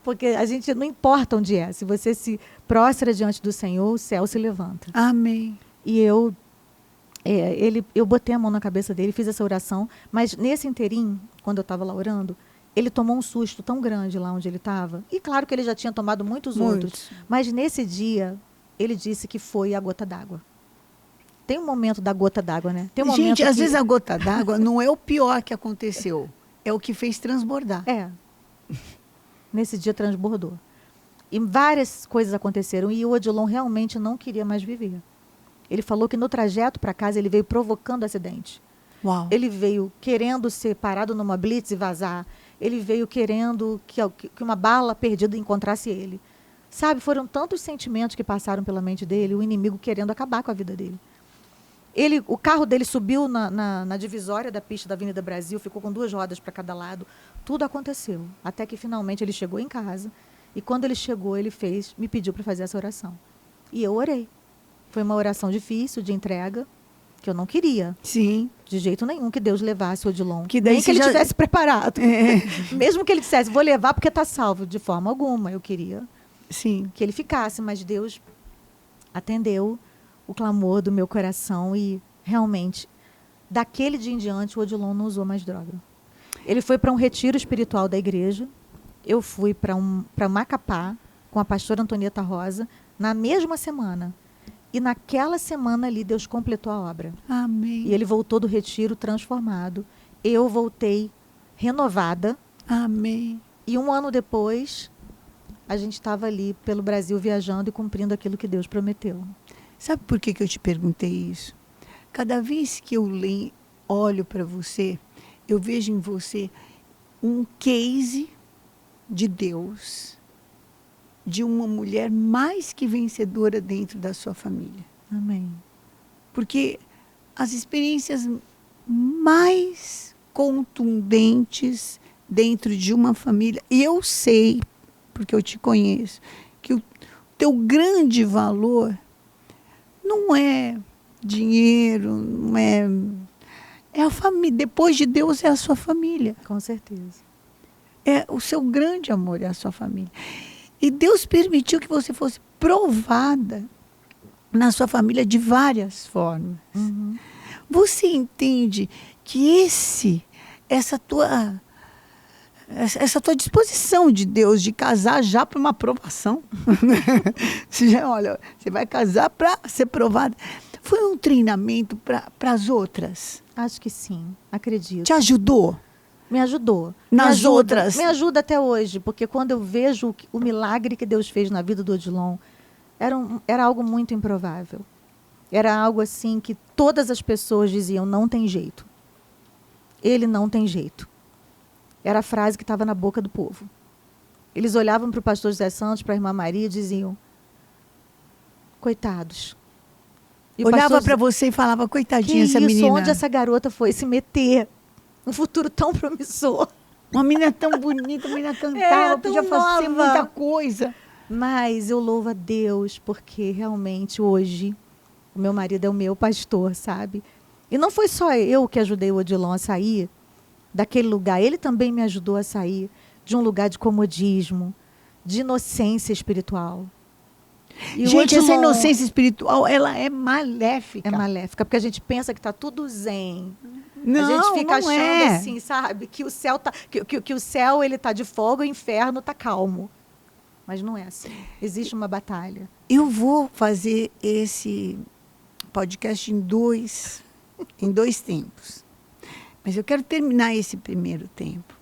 Porque a gente não importa onde é. Se você se prostra diante do Senhor, o céu se levanta. Amém. E eu botei a mão na cabeça dele, fiz essa oração, mas nesse inteirinho, quando eu estava lá orando, ele tomou um susto tão grande lá onde ele estava. E claro que ele já tinha tomado muitos outros. Mas nesse dia, ele disse que foi a gota d'água. Tem um momento da gota d'água, né? Tem um Gente, momento às vezes a gota d'água não é o pior que aconteceu. É o que fez transbordar. Nesse dia transbordou. E várias coisas aconteceram. E o Odilon realmente não queria mais viver. Ele falou que no trajeto para casa ele veio provocando acidente. Uau. Ele veio querendo ser parado numa blitz e vazar. Ele veio querendo que uma bala perdida encontrasse ele. Sabe, foram tantos sentimentos que passaram pela mente dele, o inimigo querendo acabar com a vida dele. O carro dele subiu na divisória da pista da Avenida Brasil, ficou com 2 rodas para cada lado. Tudo aconteceu. Até que finalmente ele chegou em casa. E quando ele chegou, me pediu para fazer essa oração. E eu orei. Foi uma oração difícil, de entrega, que eu não queria. Sim. De jeito nenhum que Deus levasse o Odilon. Nem que ele tivesse preparado. Mesmo que ele dissesse, vou levar porque está salvo. De forma alguma, eu queria que ele ficasse. Mas Deus atendeu o clamor do meu coração e realmente, daquele dia em diante, o Odilon não usou mais droga. Ele foi para um retiro espiritual da igreja. Eu fui para Macapá com a pastora Antonieta Rosa na mesma semana. E naquela semana ali, Deus completou a obra. Amém. E ele voltou do retiro transformado. Eu voltei renovada. Amém. E 1 ano depois, a gente estava ali pelo Brasil viajando e cumprindo aquilo que Deus prometeu. Sabe por que eu te perguntei isso? Cada vez que eu olho para você, eu vejo em você um case de Deus, de uma mulher mais que vencedora dentro da sua família. Amém. Porque as experiências mais contundentes dentro de uma família, e eu sei, porque eu te conheço, que o teu grande valor não é dinheiro, não é a família. Depois de Deus é a sua família. Com certeza. É o seu grande amor, é a sua família. E Deus permitiu que você fosse provada na sua família de várias formas. Uhum. Você entende que essa tua disposição de Deus de casar já para uma aprovação, olha, você vai casar para ser provada, foi um treinamento para as outras? Acho que sim, acredito. Te ajudou? Me ajudou. Nas outras? Me ajuda até hoje, porque quando eu vejo o milagre que Deus fez na vida do Odilon, era algo muito improvável. Era algo assim que todas as pessoas diziam, não tem jeito. Ele não tem jeito. Era a frase que estava na boca do povo. Eles olhavam para o pastor José Santos, para a irmã Maria e diziam, coitados. E olhava para você e falava, coitadinha essa menina. Onde essa garota foi se meter? Um futuro tão promissor. Uma menina tão bonita, uma menina cantava, podia fazer muita coisa. Mas eu louvo a Deus, porque realmente hoje o meu marido é o meu pastor, sabe? E não foi só eu que ajudei o Odilon a sair daquele lugar. Ele também me ajudou a sair de um lugar de comodismo, de inocência espiritual. E gente, essa inocência espiritual, ela é maléfica. É maléfica, porque a gente pensa que está tudo zen. Não, a gente fica achando é. assim, sabe? Que o céu que o céu ele tá de fogo, o inferno tá calmo. Mas não é assim. Existe uma batalha. Eu vou fazer esse podcast em dois tempos. Mas eu quero terminar esse primeiro tempo.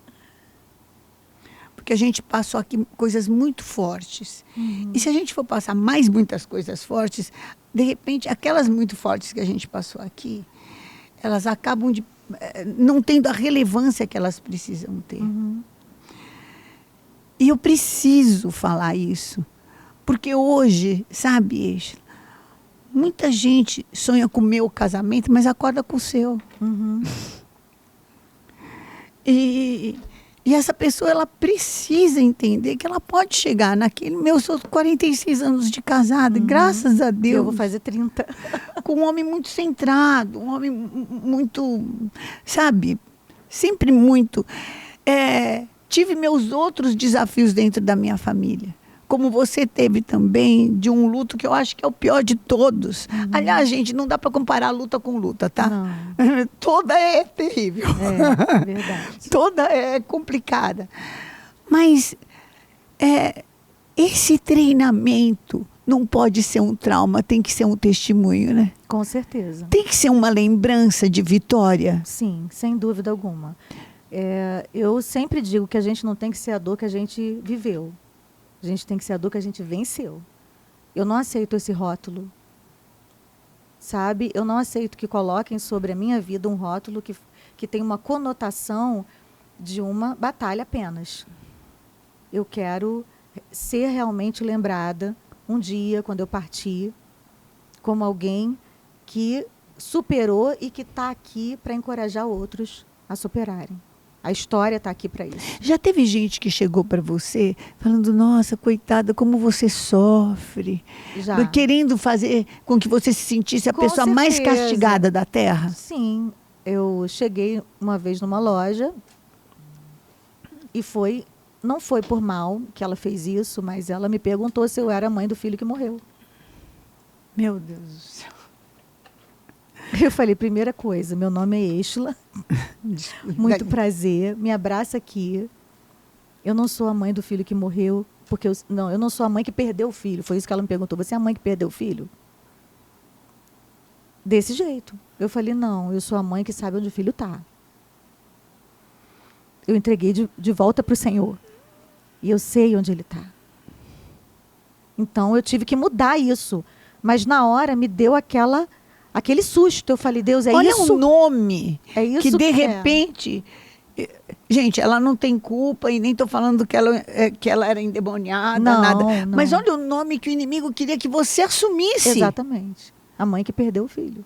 Porque a gente passou aqui coisas muito fortes. Uhum. E se a gente for passar mais muitas coisas fortes, de repente, aquelas muito fortes que a gente passou aqui, elas acabam não tendo a relevância que elas precisam ter. Uhum. E eu preciso falar isso. Porque hoje, sabe, muita gente sonha com o meu casamento, mas acorda com o seu. Uhum. E essa pessoa, ela precisa entender que ela pode chegar naquele... Meus 46 anos de casada, graças a Deus. Eu vou fazer 30. Com um homem muito centrado, um homem muito, sabe, sempre muito... tive meus outros desafios dentro da minha família. Como você teve também, de um luto que eu acho que é o pior de todos. Aliás, gente, não dá para comparar luta com luta, tá? Não. Toda é terrível. É, verdade. Toda é complicada. Mas esse treinamento não pode ser um trauma, tem que ser um testemunho, né? Com certeza. Tem que ser uma lembrança de vitória. Sim, sem dúvida alguma. Eu sempre digo que a gente não tem que ser a dor que a gente viveu. A gente tem que ser a dor que a gente venceu. Eu não aceito esse rótulo. Sabe? Eu não aceito que coloquem sobre a minha vida um rótulo que tem uma conotação de uma batalha apenas. Eu quero ser realmente lembrada um dia, quando eu partir, como alguém que superou e que está aqui para encorajar outros a superarem. A história está aqui para isso. Já teve gente que chegou para você falando, nossa, coitada, como você sofre. Já. Querendo fazer com que você se sentisse a Com pessoa mais certeza. castigada da Terra? Sim. Eu cheguei uma vez numa loja e não foi por mal que ela fez isso, mas ela me perguntou se eu era a mãe do filho que morreu. Meu Deus do céu. Eu falei, primeira coisa, meu nome é Estela, muito prazer, me abraça aqui. Eu não sou a mãe do filho que morreu, porque eu não sou a mãe que perdeu o filho. Foi isso que ela me perguntou, você é a mãe que perdeu o filho? Desse jeito. Eu falei, não, eu sou a mãe que sabe onde o filho está. Eu entreguei de volta para o Senhor. E eu sei onde ele está. Então, eu tive que mudar isso. Mas, na hora, me deu aquele susto. Eu falei, Deus, é Olha isso? Olha o nome. É isso que, de repente... Gente, ela não tem culpa e nem estou falando que ela era endemoniada, não, nada. Não. Mas olha o nome que o inimigo queria que você assumisse. Exatamente. A mãe que perdeu o filho.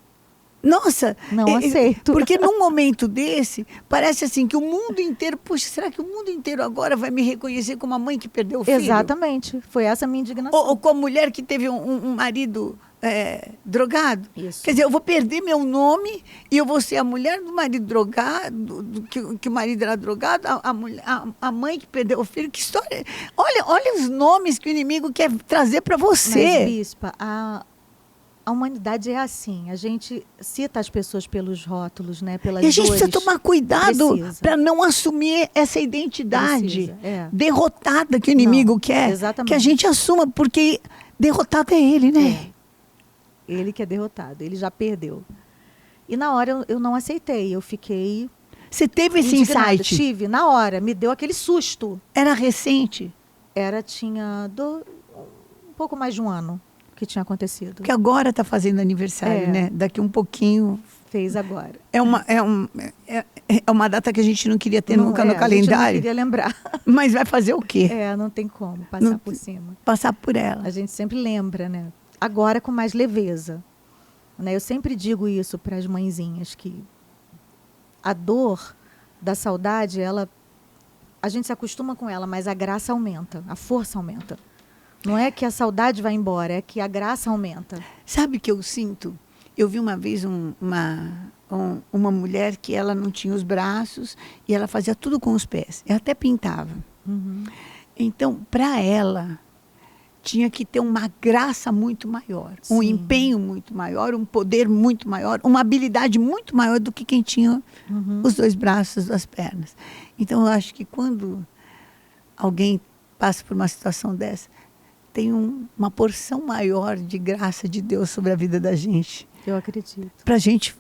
Nossa, não aceito. Porque num momento desse, parece assim que o mundo inteiro, puxa, será que o mundo inteiro agora vai me reconhecer como a mãe que perdeu o filho? Exatamente, foi essa a minha indignação. Ou como mulher que teve um marido drogado. Isso. Quer dizer, eu vou perder meu nome e eu vou ser a mulher do marido drogado, que o marido era drogado, a mãe que perdeu o filho. Que história! Olha os nomes que o inimigo quer trazer para você. Mas, bispa, a humanidade é assim, a gente cita as pessoas pelos rótulos, né, pelas dores. E a gente precisa tomar cuidado para não assumir essa identidade derrotada que o inimigo quer. Exatamente. Que a gente assuma, porque derrotado é ele, né? Ele que é derrotado, ele já perdeu. E na hora eu não aceitei, eu fiquei... Você teve esse indignada. insight? Tive, na hora, me deu aquele susto. Era recente? Tinha um pouco mais de um ano que tinha acontecido. Porque agora está fazendo aniversário, né? Daqui um pouquinho... Fez agora. É uma data que a gente não queria ter nunca no calendário. A gente não queria lembrar. Mas vai fazer o quê? Não tem como passar por cima. Passar por ela. A gente sempre lembra, né? Agora com mais leveza. Né? Eu sempre digo isso para as mãezinhas, que a dor da saudade, a gente se acostuma com ela, mas a graça aumenta, a força aumenta. Não é que a saudade vai embora, é que a graça aumenta. Sabe o que eu sinto? Eu vi uma vez uma mulher que ela não tinha os braços e ela fazia tudo com os pés. Ela até pintava. Uhum. Então, para ela, tinha que ter uma graça muito maior, um empenho muito maior, um poder muito maior, uma habilidade muito maior do que quem tinha os dois braços, as pernas. Então, eu acho que quando alguém passa por uma situação dessa, tem uma porção maior de graça de Deus sobre a vida da gente. Eu acredito. Para a gente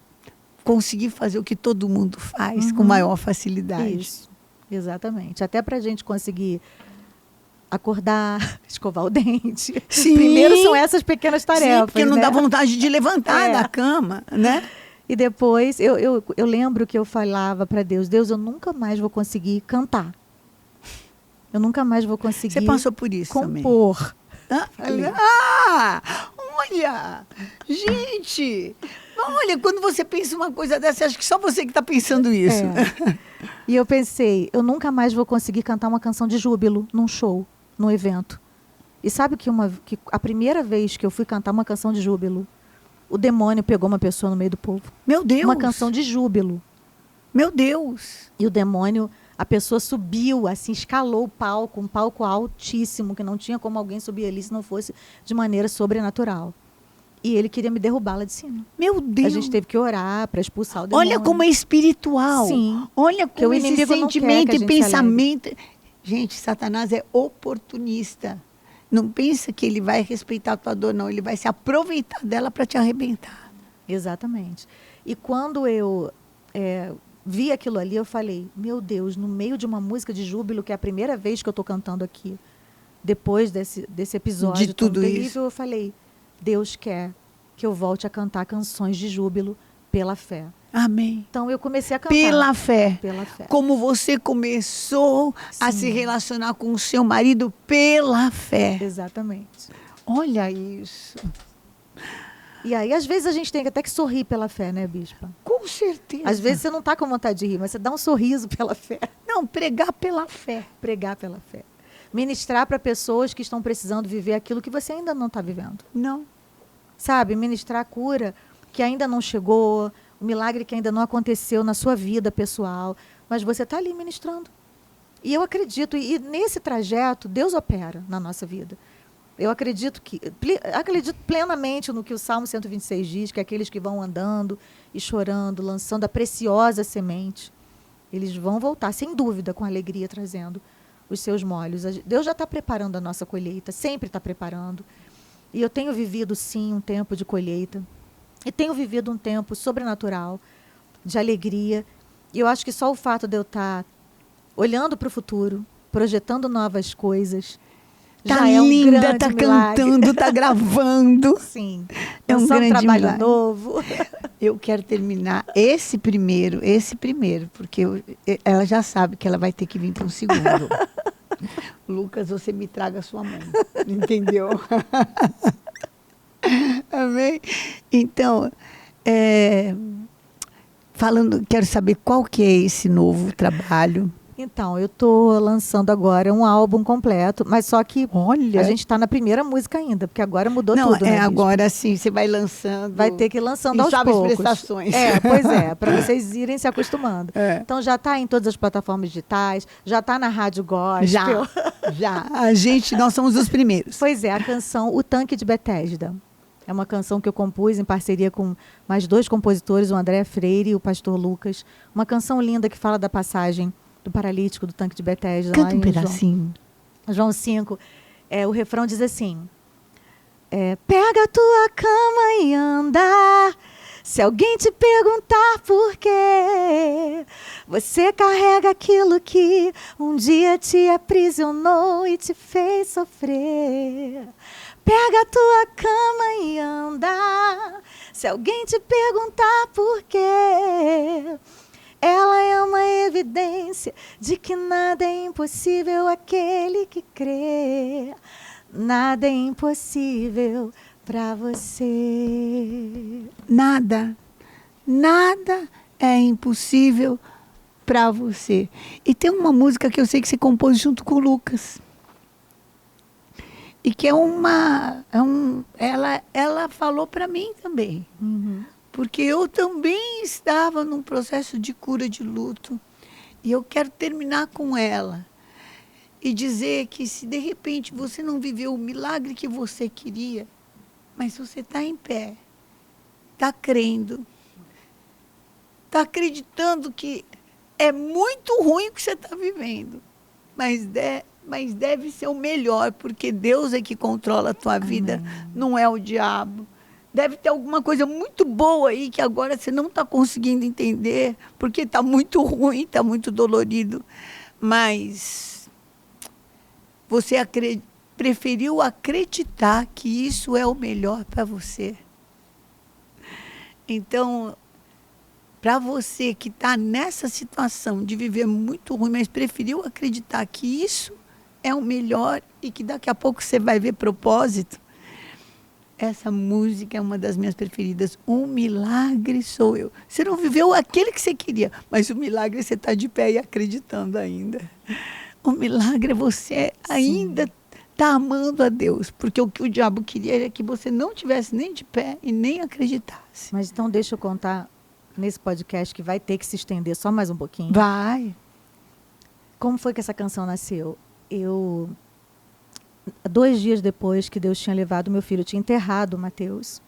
conseguir fazer o que todo mundo faz com maior facilidade. Isso, exatamente. Até para a gente conseguir acordar, escovar o dente. Sim. Primeiro são essas pequenas tarefas. Sim, porque não dá vontade de levantar da cama, né? E depois, eu lembro que eu falava para Deus, eu nunca mais vou conseguir cantar. Eu nunca mais vou conseguir Você passou por isso compor. Também. Olha! Gente! Olha, quando você pensa uma coisa dessa, acho que só você que está pensando isso. E eu pensei, eu nunca mais vou conseguir cantar uma canção de júbilo num show, num evento. E sabe que a primeira vez que eu fui cantar uma canção de júbilo, o demônio pegou uma pessoa no meio do povo. Meu Deus! Uma canção de júbilo. Meu Deus! E o demônio A pessoa subiu, assim, escalou o palco, um palco altíssimo, que não tinha como alguém subir ali se não fosse de maneira sobrenatural. E ele queria me derrubar lá de cima. Meu Deus. A gente teve que orar para expulsar o demônio. Olha como é espiritual. Sim. Olha Porque o como esse inimigo não quer que sentimento a e gente pensamento. Gente, Satanás é oportunista. Não pensa que ele vai respeitar a tua dor, não. Ele vai se aproveitar dela para te arrebentar. Exatamente. E quando eu vi aquilo ali, eu falei, meu Deus, no meio de uma música de júbilo, que é a primeira vez que eu estou cantando aqui, depois desse episódio de tudo terrível, isso, eu falei, Deus quer que eu volte a cantar canções de júbilo pela fé. Amém. Então eu comecei a cantar. Pela fé. Pela fé. Como você começou a se relacionar com o seu marido pela fé. Exatamente. Olha isso. E aí, às vezes, a gente tem até que sorrir pela fé, né, Bispa? Com certeza. Às vezes você não está com vontade de rir, mas você dá um sorriso pela fé. Não, pregar pela fé. Pregar pela fé. Ministrar para pessoas que estão precisando viver aquilo que você ainda não está vivendo. Não. Sabe? Ministrar a cura que ainda não chegou, o milagre que ainda não aconteceu na sua vida pessoal, mas você está ali ministrando. E eu acredito, e nesse trajeto, Deus opera na nossa vida. Eu acredito plenamente no que o Salmo 126 diz, que aqueles que vão andando e chorando, lançando a preciosa semente, eles vão voltar, sem dúvida, com alegria, trazendo os seus molhos. Deus já está preparando a nossa colheita, sempre está preparando. E eu tenho vivido, sim, um tempo de colheita. E tenho vivido um tempo sobrenatural, de alegria. E eu acho que só o fato de eu estar olhando para o futuro, projetando novas coisas, tá já é um linda, grande tá milagre. cantando, tá gravando. Sim. É um grande trabalho milagre. novo. Eu quero terminar esse primeiro, porque ela já sabe que ela vai ter que vir para um segundo. Lucas, você me traga a sua mãe. Entendeu? Amém? Então, quero saber qual que é esse novo trabalho. Então, eu estou lançando agora um álbum completo, mas só que Olha, a gente está na primeira música ainda, porque agora mudou não, tudo. Né, agora sim, você vai lançando. Vai ter que ir lançando aos suaves poucos. prestações. Pois é, para vocês irem se acostumando. Então já está em todas as plataformas digitais, já está na Rádio Gospel. Já. Nós somos os primeiros. Pois é, a canção O Tanque de Betesda. É uma canção que eu compus em parceria com mais 2 compositores, o André Freire e o pastor Lucas. Uma canção linda que fala da passagem do paralítico do tanque de Betesda. Canta um pedacinho. João 5. O refrão diz assim, pega a tua cama e anda, se alguém te perguntar por quê, você carrega aquilo que um dia te aprisionou e te fez sofrer. Pega a tua cama e anda, se alguém te perguntar por quê, ela é uma evidência de que nada é impossível àquele que crê. Nada é impossível para você. Nada é impossível para você. E tem uma música que eu sei que você compôs junto com o Lucas. E que ela falou para mim também. Uhum. Porque eu também estava num processo de cura de luto. E eu quero terminar com ela. E dizer que se de repente você não viveu o milagre que você queria, mas você está em pé, está crendo, está acreditando que é muito ruim o que você está vivendo, mas deve ser o melhor, porque Deus é que controla a tua vida, não é o diabo. Deve ter alguma coisa muito boa aí que agora você não está conseguindo entender, porque está muito ruim, está muito dolorido. Mas você preferiu acreditar que isso é o melhor para você. Então, para você que está nessa situação de viver muito ruim, mas preferiu acreditar que isso é o melhor e que daqui a pouco você vai ver propósito, essa música é uma das minhas preferidas. Um milagre sou eu. Você não viveu aquele que você queria, mas o milagre é você estar de pé e acreditando ainda. O milagre é você ainda estar amando a Deus, porque o que o diabo queria era que você não tivesse nem de pé e nem acreditasse. Mas então deixa eu contar nesse podcast que vai ter que se estender só mais um pouquinho. Vai. Como foi que essa canção nasceu? 2 dias depois que Deus tinha levado meu filho, eu tinha enterrado o Mateus.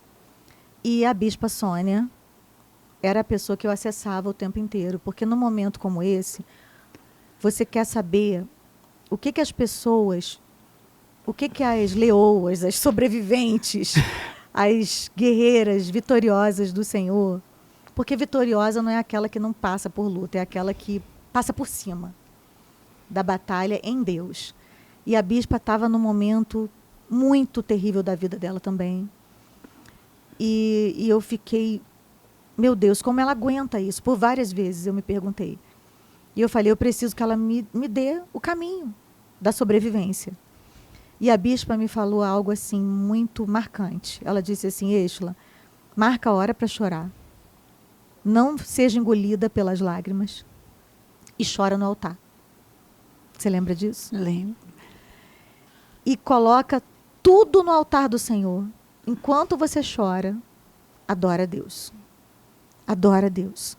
E a Bispa Sônia era a pessoa que eu acessava o tempo inteiro. Porque num momento como esse, você quer saber o que as pessoas, o que as leoas, as sobreviventes, as guerreiras vitoriosas do Senhor. Porque vitoriosa não é aquela que não passa por luta, é aquela que passa por cima da batalha em Deus. E a bispa estava num momento muito terrível da vida dela também. E eu fiquei, meu Deus, como ela aguenta isso? Por várias vezes eu me perguntei. E eu falei, eu preciso que ela me dê o caminho da sobrevivência. E a bispa me falou algo assim muito marcante. Ela disse assim, Êxola, marca a hora para chorar. Não seja engolida pelas lágrimas e chora no altar. Você lembra disso? Lembro. E coloca tudo no altar do Senhor. Enquanto você chora, adora a Deus. Adora a Deus.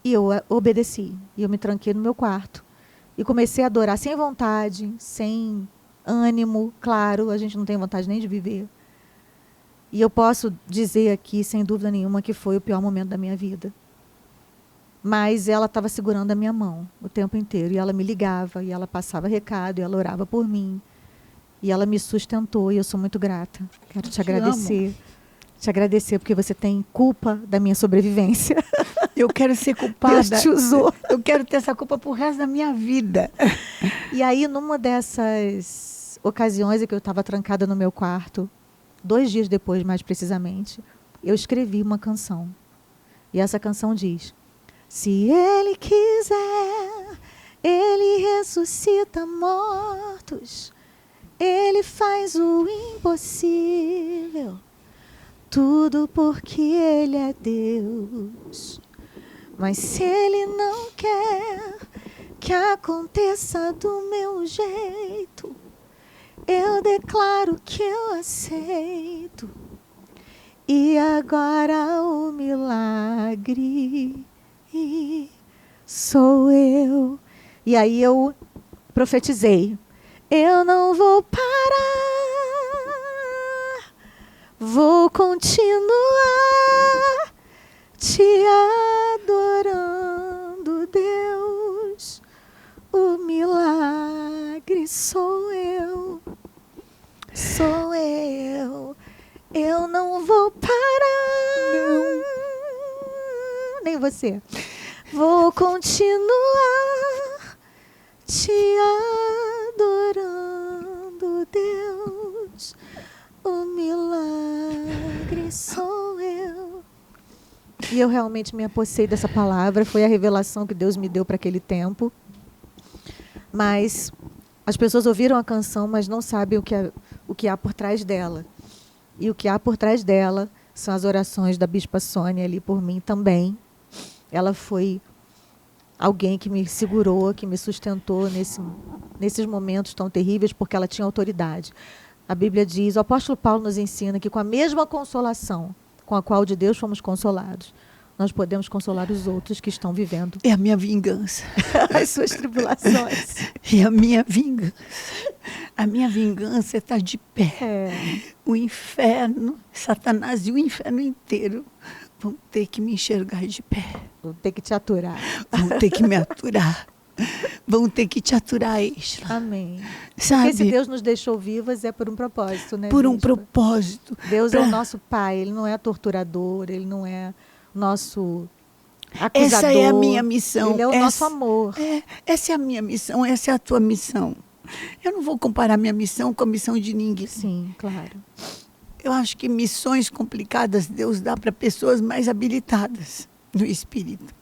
E eu obedeci. E eu me tranquei no meu quarto. E comecei a adorar sem vontade, sem ânimo. Claro, a gente não tem vontade nem de viver. E eu posso dizer aqui, sem dúvida nenhuma, que foi o pior momento da minha vida. Mas ela estava segurando a minha mão o tempo inteiro. E ela me ligava, e ela passava recado, e ela orava por mim. E ela me sustentou, e eu sou muito grata. Quero te agradecer. Te agradecer, porque você tem culpa da minha sobrevivência. Eu quero ser culpada. Deus te usou. Eu quero ter essa culpa pro resto da minha vida. E aí, numa dessas ocasiões em que eu estava trancada no meu quarto, 2 dias depois, mais precisamente, eu escrevi uma canção. E essa canção diz: se Ele quiser, Ele ressuscita mortos. Ele faz o impossível. Tudo porque Ele é Deus. Mas se Ele não quer que aconteça do meu jeito, eu declaro que eu aceito. E agora o milagre sou eu. E aí eu profetizei. Eu não vou parar, vou continuar te adorando, Deus. O milagre sou eu, sou eu. Eu não vou parar, não. Nem você. Vou continuar te adorando, Deus. O milagre sou eu. E eu realmente me apossei dessa palavra. Foi a revelação que Deus me deu para aquele tempo. Mas as pessoas ouviram a canção, mas não sabem o que há por trás dela. E o que há por trás dela são as orações da Bispa Sônia ali por mim também. Ela foi alguém que me segurou, que me sustentou nesses momentos tão terríveis, porque ela tinha autoridade. A Bíblia diz, o apóstolo Paulo nos ensina que com a mesma consolação com a qual de Deus fomos consolados, nós podemos consolar os outros que estão vivendo. É a minha vingança. As suas tribulações. É a minha vingança. A minha vingança está de pé. É. O inferno, Satanás e o inferno inteiro vão ter que me enxergar de pé. Vou ter que te aturar. Vão ter que me aturar. Vão ter que te aturar, Êxola. Amém. Sabe? Porque se Deus nos deixou vivas é por um propósito, né? Por um Bispa? propósito. Deus é o nosso Pai, Ele não é torturador, Ele não é nosso acusador. Essa é a minha missão. Ele é o nosso amor. Essa é a minha missão, essa é a tua missão. Eu não vou comparar minha missão com a missão de ninguém. Sim, claro. Eu acho que missões complicadas Deus dá para pessoas mais habilitadas no espírito.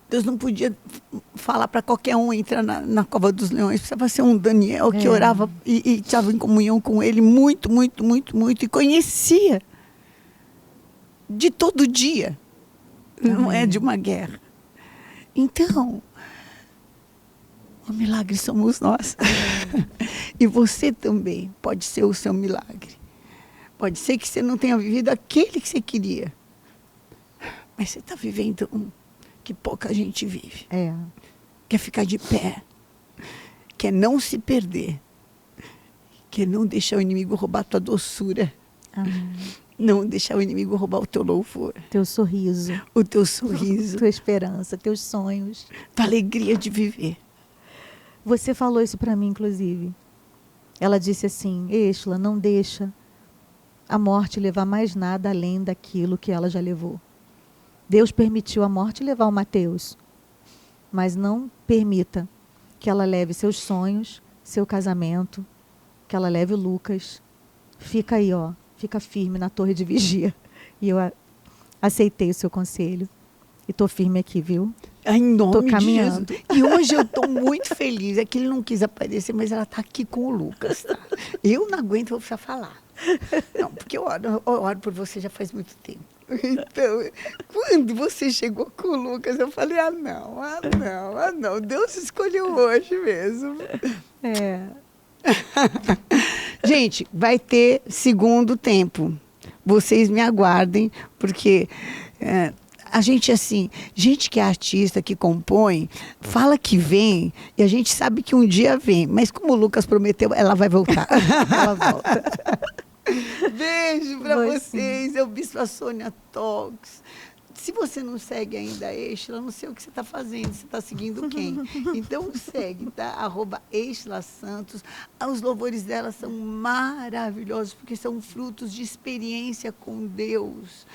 Deus não podia falar para qualquer um entrar na cova dos leões. Precisava ser um Daniel que orava e estava em comunhão com ele muito, muito, muito, muito. E conhecia de todo dia. Amém. Não é de uma guerra. Então, o milagre somos nós. E você também pode ser o seu milagre. Pode ser que você não tenha vivido aquele que você queria. Mas você está vivendo um que pouca gente vive. É. quer ficar de pé, quer não se perder, quer não deixar o inimigo roubar a tua doçura, Amém. não deixar o inimigo roubar o teu louvor, Teu sorriso, o teu sorriso, tua esperança, teus sonhos. tua alegria de viver. Você falou isso para mim, inclusive. Ela disse assim: Êxtila, não deixa a morte levar mais nada além daquilo que ela já levou. Deus permitiu a morte levar o Mateus, mas não permita que ela leve seus sonhos, seu casamento, que ela leve o Lucas. Fica aí, ó, fica firme na torre de vigia. E eu aceitei o seu conselho. E estou firme aqui, viu? Em nome Tô de caminhando. Jesus. E hoje eu estou muito feliz. É que ele não quis aparecer, mas ela está aqui com o Lucas. Tá? Eu não aguento, vou precisar falar. Não, porque eu oro por você já faz muito tempo. Então, quando você chegou com o Lucas, eu falei, não. Deus escolheu hoje mesmo. É. Gente, vai ter segundo tempo. Vocês me aguardem, porque a gente, assim, gente que é artista, que compõe, fala que vem, e a gente sabe que um dia vem. Mas como o Lucas prometeu, ela vai voltar. Ela volta. Beijo para Vai vocês. Eu Bispa Sônia Talks. Se você não segue ainda a Êxtila, eu não sei o que você está fazendo. Você está seguindo quem? Então segue, tá? @Êxtila Santos. Os louvores dela são maravilhosos, porque são frutos de experiência com Deus.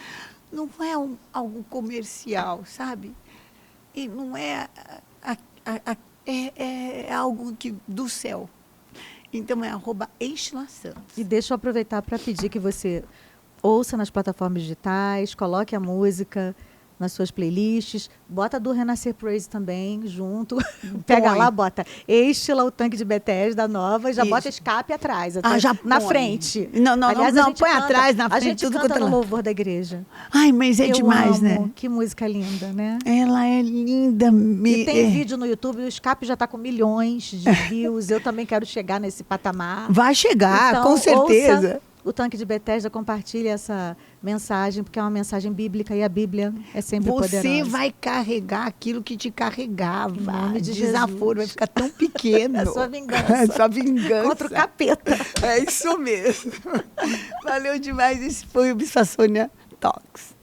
Não é algo comercial, sabe? E não é, é algo do céu. Então é @Êxtila Santos. E deixa eu aproveitar para pedir que você ouça nas plataformas digitais, coloque a música nas suas playlists, bota do Renascer Praise também junto, pega lá, bota Êxtila, o tanque de Bethesda nova, já Isso. bota escape atrás, já na põe. frente. Não, Aliás, não, a gente põe canta, atrás, na a frente, gente tudo canta quanto no ela... louvor da igreja. Ai, mas é Eu demais, amo, né? que música linda, né? Ela é linda. E tem vídeo no YouTube, o escape já está com milhões de views, eu também quero chegar nesse patamar. Vai chegar, Então, com certeza. ouça o Tanque de Bethesda, compartilhe essa mensagem, porque é uma mensagem bíblica e a Bíblia é sempre Você poderosa. vai carregar aquilo que te carregava. Em nome de Desaforo, Jesus. vai ficar tão pequeno. É sua vingança. Sua vingança. Contra o capeta. É isso mesmo. Valeu demais. Esse foi o Bispa Sônia Talks.